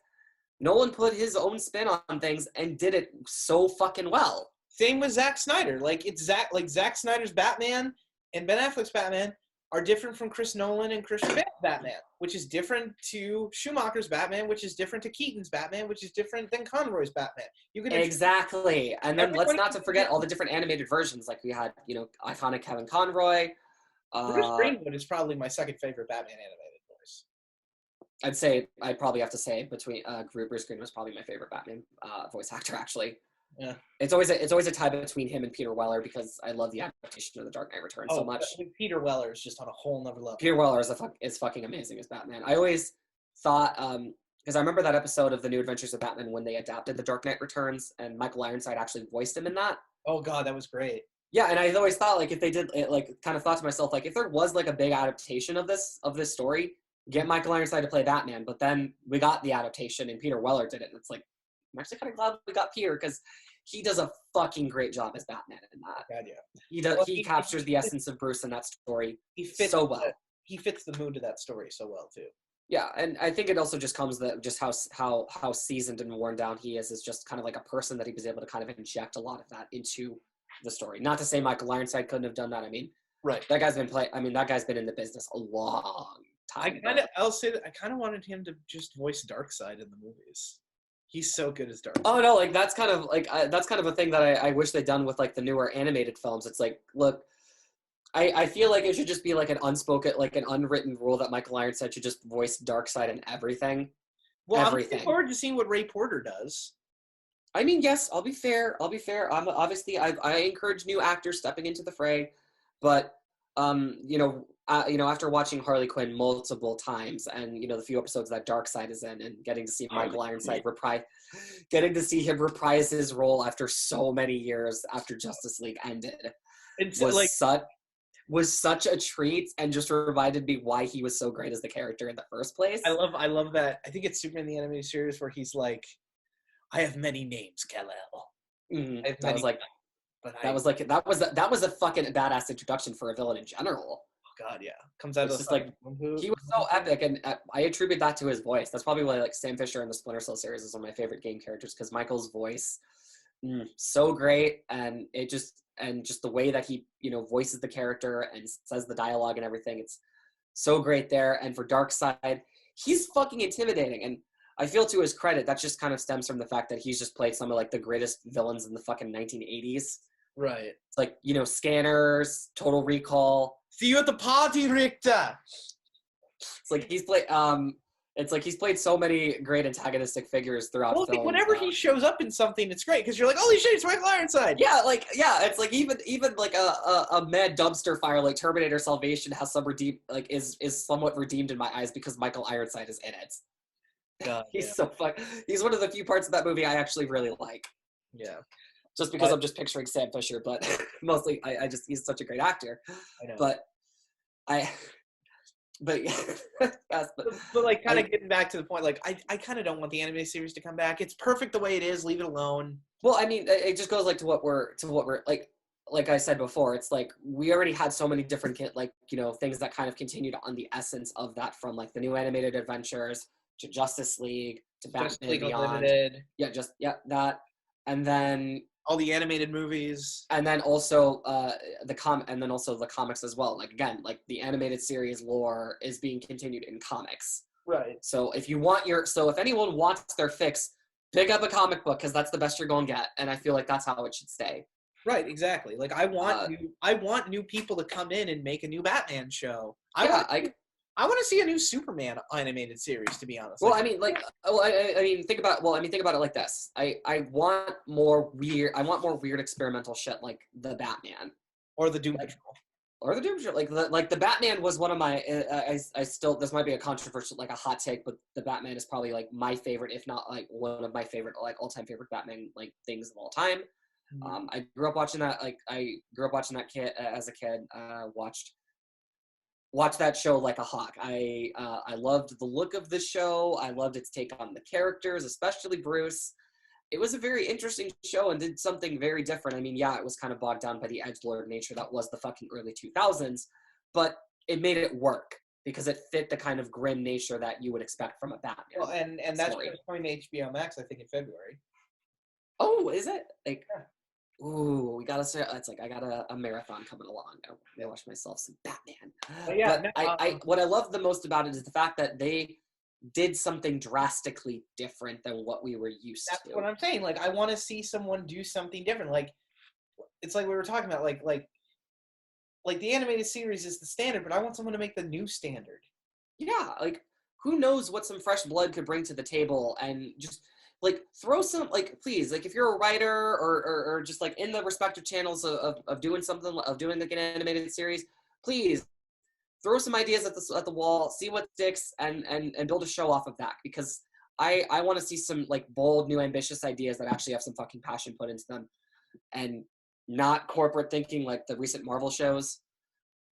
Nolan put his own spin on things and did it so fucking well. Same with Zack Snyder. Like Zack Snyder's Batman and Ben Affleck's Batman are different from Chris Nolan and Christian Bale's Batman, which is different to Schumacher's Batman, which is different to Keaton's Batman, which is different than Conroy's Batman. Exactly. And then let's not to forget all the different animated versions. Like we had, iconic Kevin Conroy. Bruce Greenwood is probably my second favorite Batman animated voice. I'd probably have to say between Bruce Greenwood was probably my favorite Batman voice actor, actually. Yeah. It's always a tie between him and Peter Weller because I love the adaptation of The Dark Knight Returns so much. Peter Weller is just on a whole nother level. Peter Weller is fucking amazing as Batman. I always thought because I remember that episode of The New Adventures of Batman when they adapted The Dark Knight Returns and Michael Ironside actually voiced him in that. Oh god, that was great. Yeah, and I always thought like if they did it, like kind of thought to myself like if there was like a big adaptation of this story, get Michael Ironside to play Batman. But then we got the adaptation and Peter Weller did it, and it's like I'm actually kind of glad we got Peter because he does a fucking great job as Batman in that. God, yeah. He does. Well, he captures the essence of Bruce in that story. He fits so well. He fits the mood of that story so well too. Yeah, and I think it also just comes that just how seasoned and worn down he is just kind of like a person that he was able to kind of inject a lot of that into the story. Not to say Michael Ironside couldn't have done that. I mean, right. That guy's been in the business a long time. I'll say that I kind of wanted him to just voice Darkseid in the movies. He's so good as Darkseid. Oh no, like that's kind of a thing that I wish they'd done with like the newer animated films. It's like, look, I feel like it should just be like an unspoken, like an unwritten rule that Michael Ironside should just voice Darkseid in everything. Well, everything. I'm looking forward to seeing what Ray Porter does. I mean, yes, I'll be fair. I'm obviously I encourage new actors stepping into the fray, but after watching Harley Quinn multiple times and the few episodes that Darkseid is in and getting to see Michael Ironside reprise his role after so many years after Justice League ended was such a treat and just reminded me why he was so great as the character in the first place. I love that. I think it's Superman the Animated Series where he's like, I have many names, Kal-El. Mm-hmm. That was a fucking badass introduction for a villain in general. Oh god, yeah. Comes out of the he was so epic, and I attribute that to his voice. That's probably why like Sam Fisher in the Splinter Cell series is one of my favorite game characters because Michael's voice, so great, and just the way that he voices the character and says the dialogue and everything, it's so great there. And for Darkseid, he's fucking intimidating, and I feel to his credit that just kind of stems from the fact that he's just played some of like the greatest villains in the fucking 1980s. Right. It's like Scanners, Total Recall. See you at the party, Richter. It's like he's played so many great antagonistic figures throughout films. Like whenever he shows up in something, it's great because you're like, holy shit, it's Michael Ironside. Yeah, it's like even like a mad dumpster fire like Terminator Salvation has some is somewhat redeemed in my eyes because Michael Ironside is in it. God, he's so fun. He's one of the few parts of that movie I actually really like. Yeah. Just because I'm just picturing Sam Fisher, but mostly he's such a great actor. I know. But like kind of getting back to the point, like I kind of don't want the anime series to come back. It's perfect the way it is. Leave it alone. Well, I mean, it just goes like to what we're like I said before. It's like we already had so many different things that kind of continued on the essence of that, from like the new animated adventures to Justice League to Batman Beyond. Unlimited. That, and then all the animated movies, and then also the comics as well. Like again, like the animated series lore is being continued in comics. Right. So if anyone wants their fix, pick up a comic book because that's the best you're going to get, and I feel like that's how it should stay. Right. Exactly. Like I want new people to come in and make a new Batman show. I want to see a new Superman animated series, to be honest. Well, I mean, think about it like this. I want more weird experimental shit like the Batman or the Doom Patrol. Or the Doom Patrol. Like the Batman was one of my. I still, this might be a controversial, like a hot take, but the Batman is probably like my favorite, if not like one of my favorite, like all-time favorite Batman like things of all time. Mm-hmm. I grew up watching that. Kid as a kid. Watched that show like a hawk. I loved the look of the show. I loved its take on the characters, especially Bruce. It was a very interesting show and did something very different. I mean, yeah, it was kind of bogged down by the edgelord nature that was the fucking early 2000s, but it made it work because it fit the kind of grim nature that you would expect from a Batman. Well, and that's coming to HBO Max, I think, in February. Oh, is it? Like, yeah. Ooh, we gotta start. It's like I got a marathon coming along. I gotta watch myself some Batman. What I love the most about it is the fact that they did something drastically different than what we were used to. That's what I'm saying. Like, I want to see someone do something different. Like, it's like we were talking about. Like the animated series is the standard, but I want someone to make the new standard. Yeah, like who knows what some fresh blood could bring to the table, and just like throw some, like, please, like if you're a writer or just like in the respective channels of doing something, of doing like an animated series, please throw some ideas at the wall, see what sticks, and build a show off of that, because I want to see some like bold, new, ambitious ideas that actually have some fucking passion put into them, and not corporate thinking like the recent Marvel shows.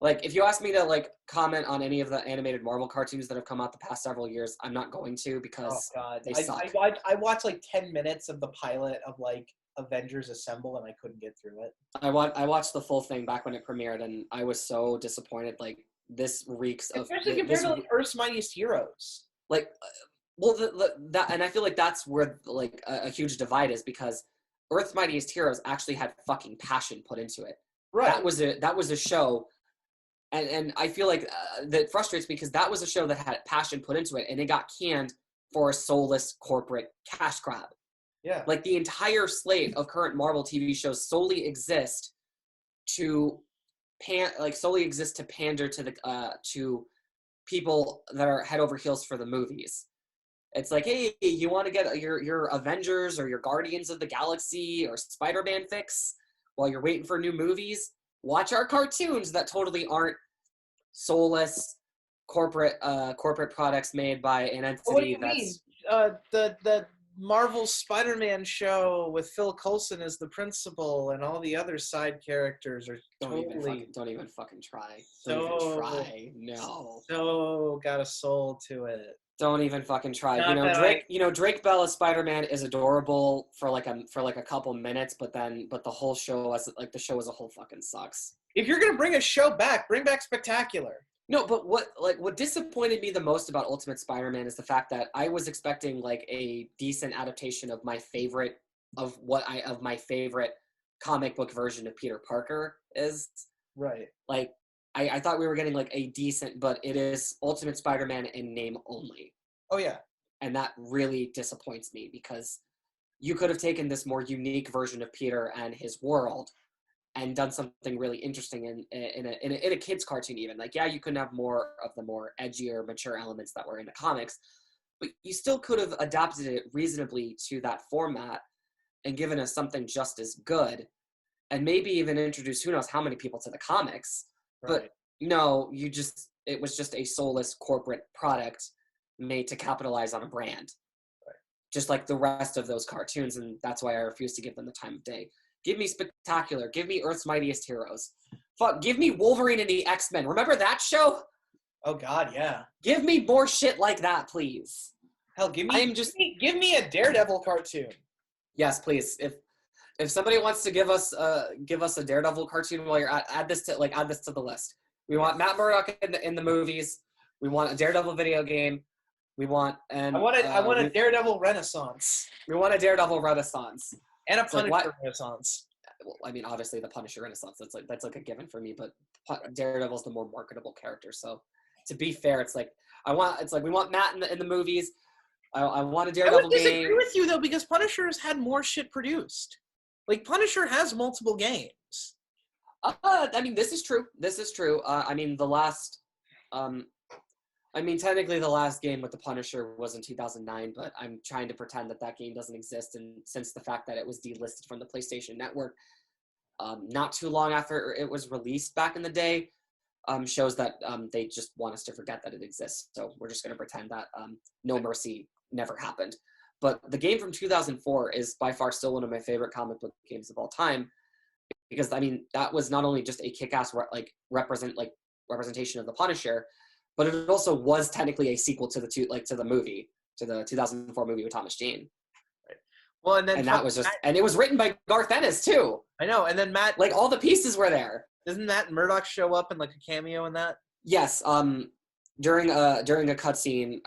Like, if you ask me to like comment on any of the animated Marvel cartoons that have come out the past several years, I'm not going to, Oh because God, they suck. I watched like 10 minutes of the pilot of like Avengers Assemble, and I couldn't get through it. I watched the full thing back when it premiered, and I was so disappointed. Like, this reeks of Especially compared to like Earth's Mightiest Heroes. like well that, and I feel like that's where like a huge divide is, because Earth's Mightiest Heroes actually had fucking passion put into it. Right. That was a show, and I feel like that frustrates me, because that was a show that had passion put into it, and it got canned for a soulless corporate cash grab. Yeah. Like, the entire slate of current Marvel TV shows solely exist to pander to the to people that are head over heels for the movies. It's like, hey, you want to get your Avengers or your Guardians of the Galaxy or Spider-Man fix while you're waiting for new movies? Watch our cartoons that totally aren't soulless corporate products made by an entity. What do you mean? The Marvel Spider-Man show with Phil Coulson as the principal, and all the other side characters are don't even fucking try. Don't even try. No. So got a soul to it. Don't even fucking try. Not Drake Bell as Spider-Man is adorable for like a couple minutes, but the whole show as a whole fucking sucks. If you're gonna bring a show back, bring back Spectacular. No, but what disappointed me the most about Ultimate Spider-Man is the fact that I was expecting like a decent adaptation of my favorite comic book version of Peter Parker is. Right. Like, I thought we were getting like a decent, but it is Ultimate Spider-Man in name only. Oh yeah. And that really disappoints me, because you could have taken this more unique version of Peter and his world and done something really interesting in a kid's cartoon even. Like, yeah, you couldn't have more of the more edgier, mature elements that were in the comics, but you still could have adapted it reasonably to that format and given us something just as good, and maybe even introduce who knows how many people to the comics. Right. But no, it was just a soulless corporate product made to capitalize on a brand. Right. Just like the rest of those cartoons, and that's why I refuse to give them the time of day. Give me Spectacular. Give me Earth's Mightiest Heroes. Fuck, give me Wolverine and the X-Men. Remember that show? Oh God, yeah. Give me more shit like that, please. Hell, give me a Daredevil cartoon. Yes, please. If somebody wants to give us a Daredevil cartoon while you're add this to the list. We want Matt Murdock in the movies. We want a Daredevil video game. I want a Daredevil Renaissance. We want a Daredevil Renaissance. And a Punisher Renaissance. Well, I mean, obviously the Punisher Renaissance. That's like a given for me. But Daredevil's the more marketable character. So, to be fair, we want Matt in the movies. I want a Daredevil game. I would disagree with you though, because Punisher has had more shit produced. Like, Punisher has multiple games. I mean, this is true. Technically the last game with the Punisher was in 2009, but I'm trying to pretend that game doesn't exist. And since the fact that it was delisted from the PlayStation Network not too long after it was released back in the day, shows that they just want us to forget that it exists. So we're just going to pretend that No Mercy never happened. But the game from 2004 is by far still one of my favorite comic book games of all time, because I mean that was not only just a kick-ass representation of the Punisher, but it also was technically a sequel to the 2004 movie with Thomas Jane. Right. Well, and that was just, and it was written by Garth Ennis too. I know, and then Matt, like all the pieces were there. Doesn't Matt Murdock show up in like a cameo in that? Yes. During a cutscene,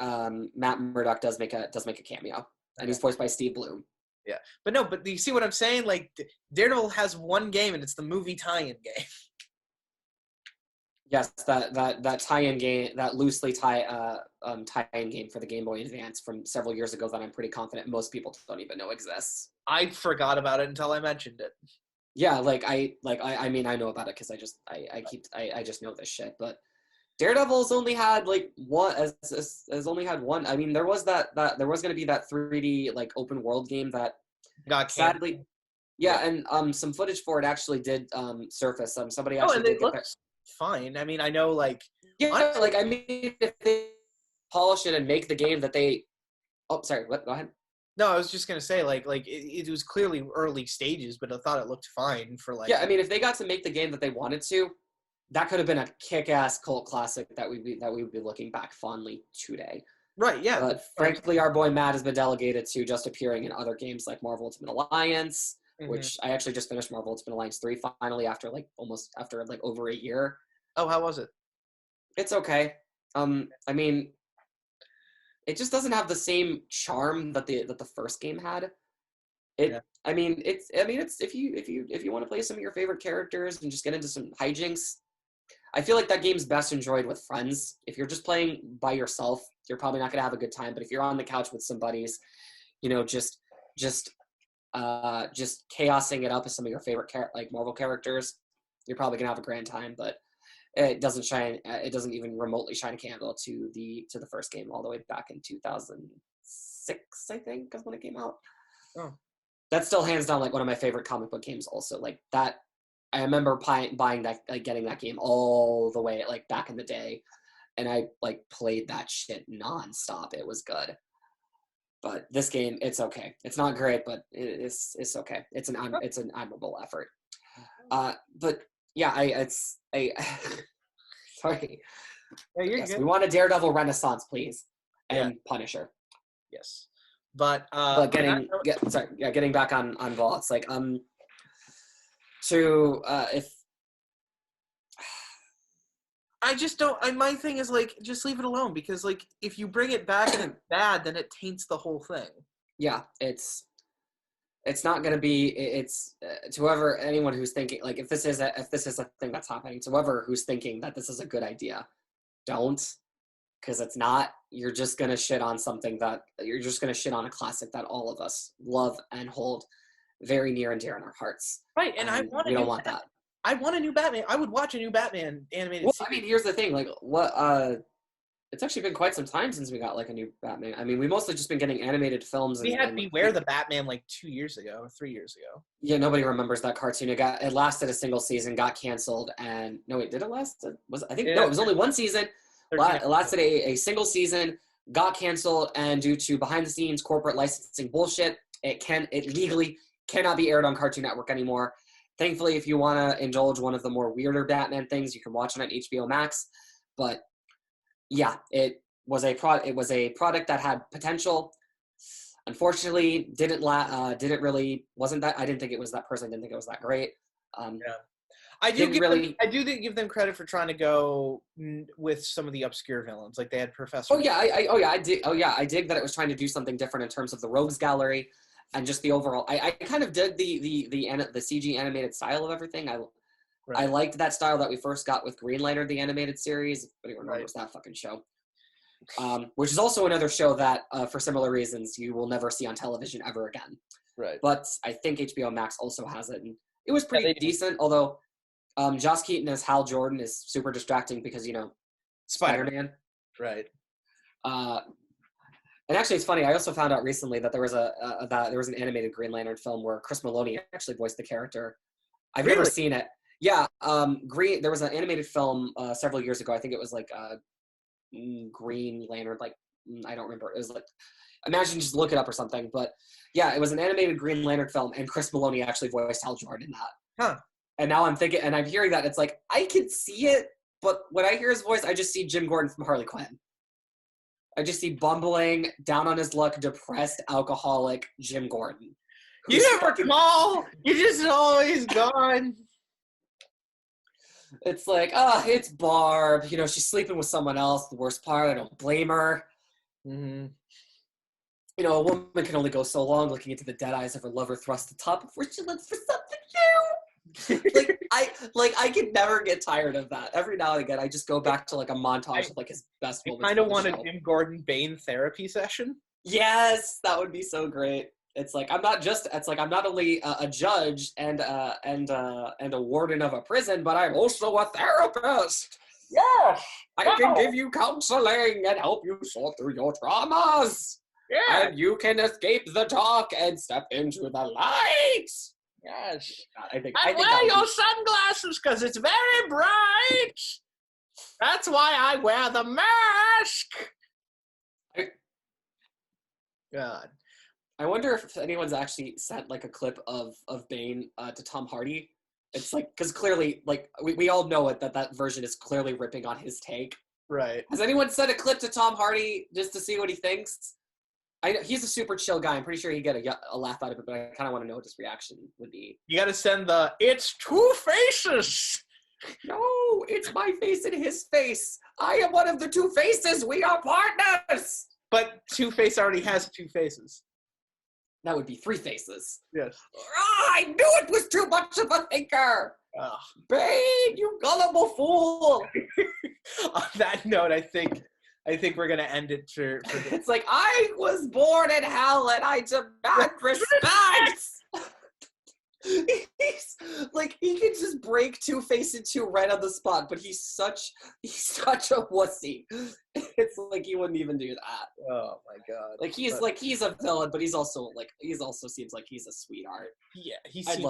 Matt Murdock does make a cameo, and he's voiced by Steve Bloom. Yeah, but you see what I'm saying? Like, Daredevil has one game, and it's the movie tie-in game. Yes, that tie-in game, that loosely tie-in game for the Game Boy Advance from several years ago that I'm pretty confident most people don't even know exists. I forgot about it until I mentioned it. Yeah, I mean I know about it because I just know this shit. But Daredevil's only had like one has only had one. I mean, there was that there was going to be that 3D like open world game that got sadly, canceled. yeah, and some footage for it actually did surface. Somebody Oh, actually and it did get there. looks fine. I mean, I know, like, Yeah, honestly, like I mean, if they polish it and make the game that they. Oh, sorry. What? Go ahead. no, I was just gonna say, like it was clearly early stages, but I thought it looked fine for like. Yeah, I mean, if they got to make the game that they wanted to, that could have been a kick-ass cult classic that we would be looking back fondly today. Right. Yeah. But frankly, our boy Matt has been delegated to just appearing in other games like Marvel Ultimate Alliance, which I actually just finished Marvel Ultimate Alliance 3 finally after over a year. Oh, how was it? It's okay. I mean, it just doesn't have the same charm that the first game had. Yeah. I mean, it's if you want to play some of your favorite characters and just get into some hijinks, I feel like that game's best enjoyed with friends. If you're just playing by yourself, you're probably not gonna have a good time. But if you're on the couch with some buddies, you know, just chaosing it up with some of your favorite like Marvel characters, you're probably gonna have a grand time. But it doesn't shine. It doesn't even remotely shine a candle to the first game all the way back in 2006, I think, is when it came out. Oh. That's still hands down like one of my favorite comic book games. Also, like that, I remember buying that, like getting that game all the way like back in the day, and I like played that shit nonstop. It was good. But this game, it's okay. It's not great, but it's okay. It's an admirable effort. But yeah, sorry. Yeah, you're Yes, good. we want a Daredevil renaissance, please, and Punisher. Yes, but getting back on Vol, it's like if I just don't. My thing is like, just leave it alone, because like if you bring it back and it's bad, then it taints the whole thing. Yeah, it's not going to be. It's to anyone who's thinking like if this is a thing that's happening, to whoever who's thinking that this is a good idea, don't, because it's not. You're just going to shit on something that you're just going to shit on a classic that all of us love and hold very near and dear in our hearts. Right, and we don't want that. I want a new Batman. I would watch a new Batman animated series. I mean, here's the thing. Like, it's actually been quite some time since we got like a new Batman. I mean, we mostly just been getting animated films. We had Beware the Batman like 2 years ago or 3 years ago. Yeah, nobody remembers that cartoon. It lasted a single season, got canceled, and no, wait, did it last? No, it was only one season. It lasted a single season, got canceled, and due to behind the scenes corporate licensing bullshit, it legally cannot be aired on Cartoon Network anymore. Thankfully, if you want to indulge one of the more weirder Batman things, you can watch it on HBO Max. But yeah, it was a product that had potential. Unfortunately, I didn't think it was that person. I didn't think it was that great. I do give them credit for trying to go with some of the obscure villains, like they had Professor. I dig that it was trying to do something different in terms of the Rogues Gallery. And just the overall, I kind of did the CG animated style of everything. I liked that style that we first got with Green Lantern, the animated series. If anyone remembers that fucking show. Which is also another show that, for similar reasons, you will never see on television ever again. Right. But I think HBO Max also has it, and it was pretty decent. Although, Joss Keaton as Hal Jordan is super distracting because Spider-Man. Right. And actually, it's funny. I also found out recently that there was an animated Green Lantern film where Chris Maloney actually voiced the character. I've never seen it. Yeah, there was an animated film several years ago. I think it was like Green Lantern. Like I don't remember. It was like imagine just look it up or something. But yeah, it was an animated Green Lantern film, and Chris Maloney actually voiced Hal Jordan in that. Huh. And now I'm thinking, and I'm hearing that it's like I can see it, but when I hear his voice, I just see Jim Gordon from Harley Quinn. I just see bumbling, down on his luck, depressed, alcoholic Jim Gordon. You never call. You're just always gone. It's like, it's Barb. She's sleeping with someone else. The worst part, I don't blame her. Mm-hmm. A woman can only go so long looking into the dead eyes of her lover thrust atop before she looks for something new. I could never get tired of that. Every now and again, I just go back to like a montage of like his best moments. I kind of want a Jim Gordon Bane therapy session. Yes, that would be so great. It's like I'm not only a judge and a warden of a prison, but I'm also a therapist. Yes. I can give you counseling and help you sort through your traumas. Yeah. And you can escape the dark and step into the light. Yes. I think And that wear would your be- sunglasses because it's very bright. That's why I wear the mask. God. I wonder if anyone's actually sent like a clip of Bane to Tom Hardy. It's like, because clearly, like, we all know it, that version is clearly ripping on his take. Right. Has anyone sent a clip to Tom Hardy just to see what he thinks? I know he's a super chill guy. I'm pretty sure he'd get a laugh out of it, but I kind of want to know what his reaction would be. You got to send the "It's two faces." No, it's my face and his face. I am one of the two faces. We are partners. But Two-Face already has two faces. That would be three faces. Yes. I knew it was too much of a thinker. Oh. Bane, you gullible fool. On that note, I think we're gonna end it for this. It's like, I was born in hell and I demand respect. He's like, he can just break Two-Face in two right on the spot, but he's such a wussy. It's like he wouldn't even do that. Oh my god! Like he's a villain, but he's also seems like he's a sweetheart. Yeah, I'd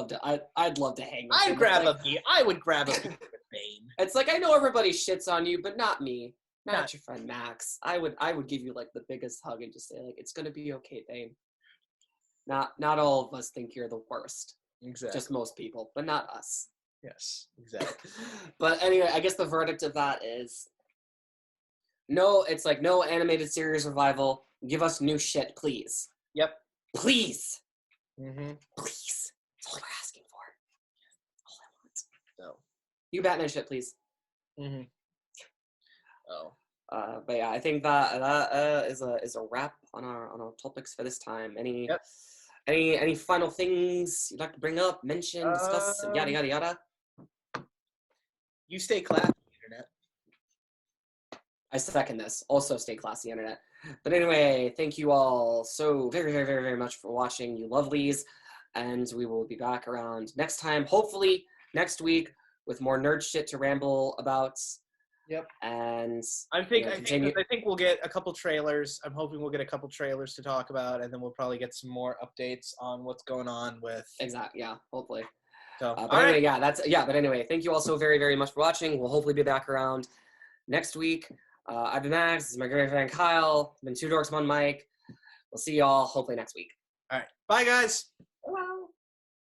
love to hang with him. I would grab a beer with Bane. It's like, I know everybody shits on you, but not me. Not your friend Max. I would give you like the biggest hug and just say like, it's gonna be okay, Bane. Not all of us think you're the worst. Exactly. Just most people, but not us. Yes, exactly. But anyway, I guess the verdict of that is no. It's like, no animated series revival. Give us new shit, please. Yep. Please. Mm-hmm. Please. That's all we're asking for. All I want. No. You Batman shit, please. Mm-hmm. Oh. But yeah, I think that is a wrap on our topics for this time. Any final things you'd like to bring up, mention, discuss, yada yada yada? You stay classy, internet. I second this. Also, stay classy, internet. But anyway, thank you all so very, very, very, very much for watching, you lovelies. And we will be back around next time, hopefully next week, with more nerd shit to ramble about. Yep. And I think we'll get a couple trailers. I'm hoping we'll get a couple trailers to talk about, and then we'll probably get some more updates on what's going on with. Exactly. Yeah. Hopefully. So, But anyway, thank you all so very, very much for watching. We'll hopefully be back around next week. I've been Max. This is my great friend Kyle. I've been Two Dorks, One Mike. We'll see y'all hopefully next week. All right. Bye, guys.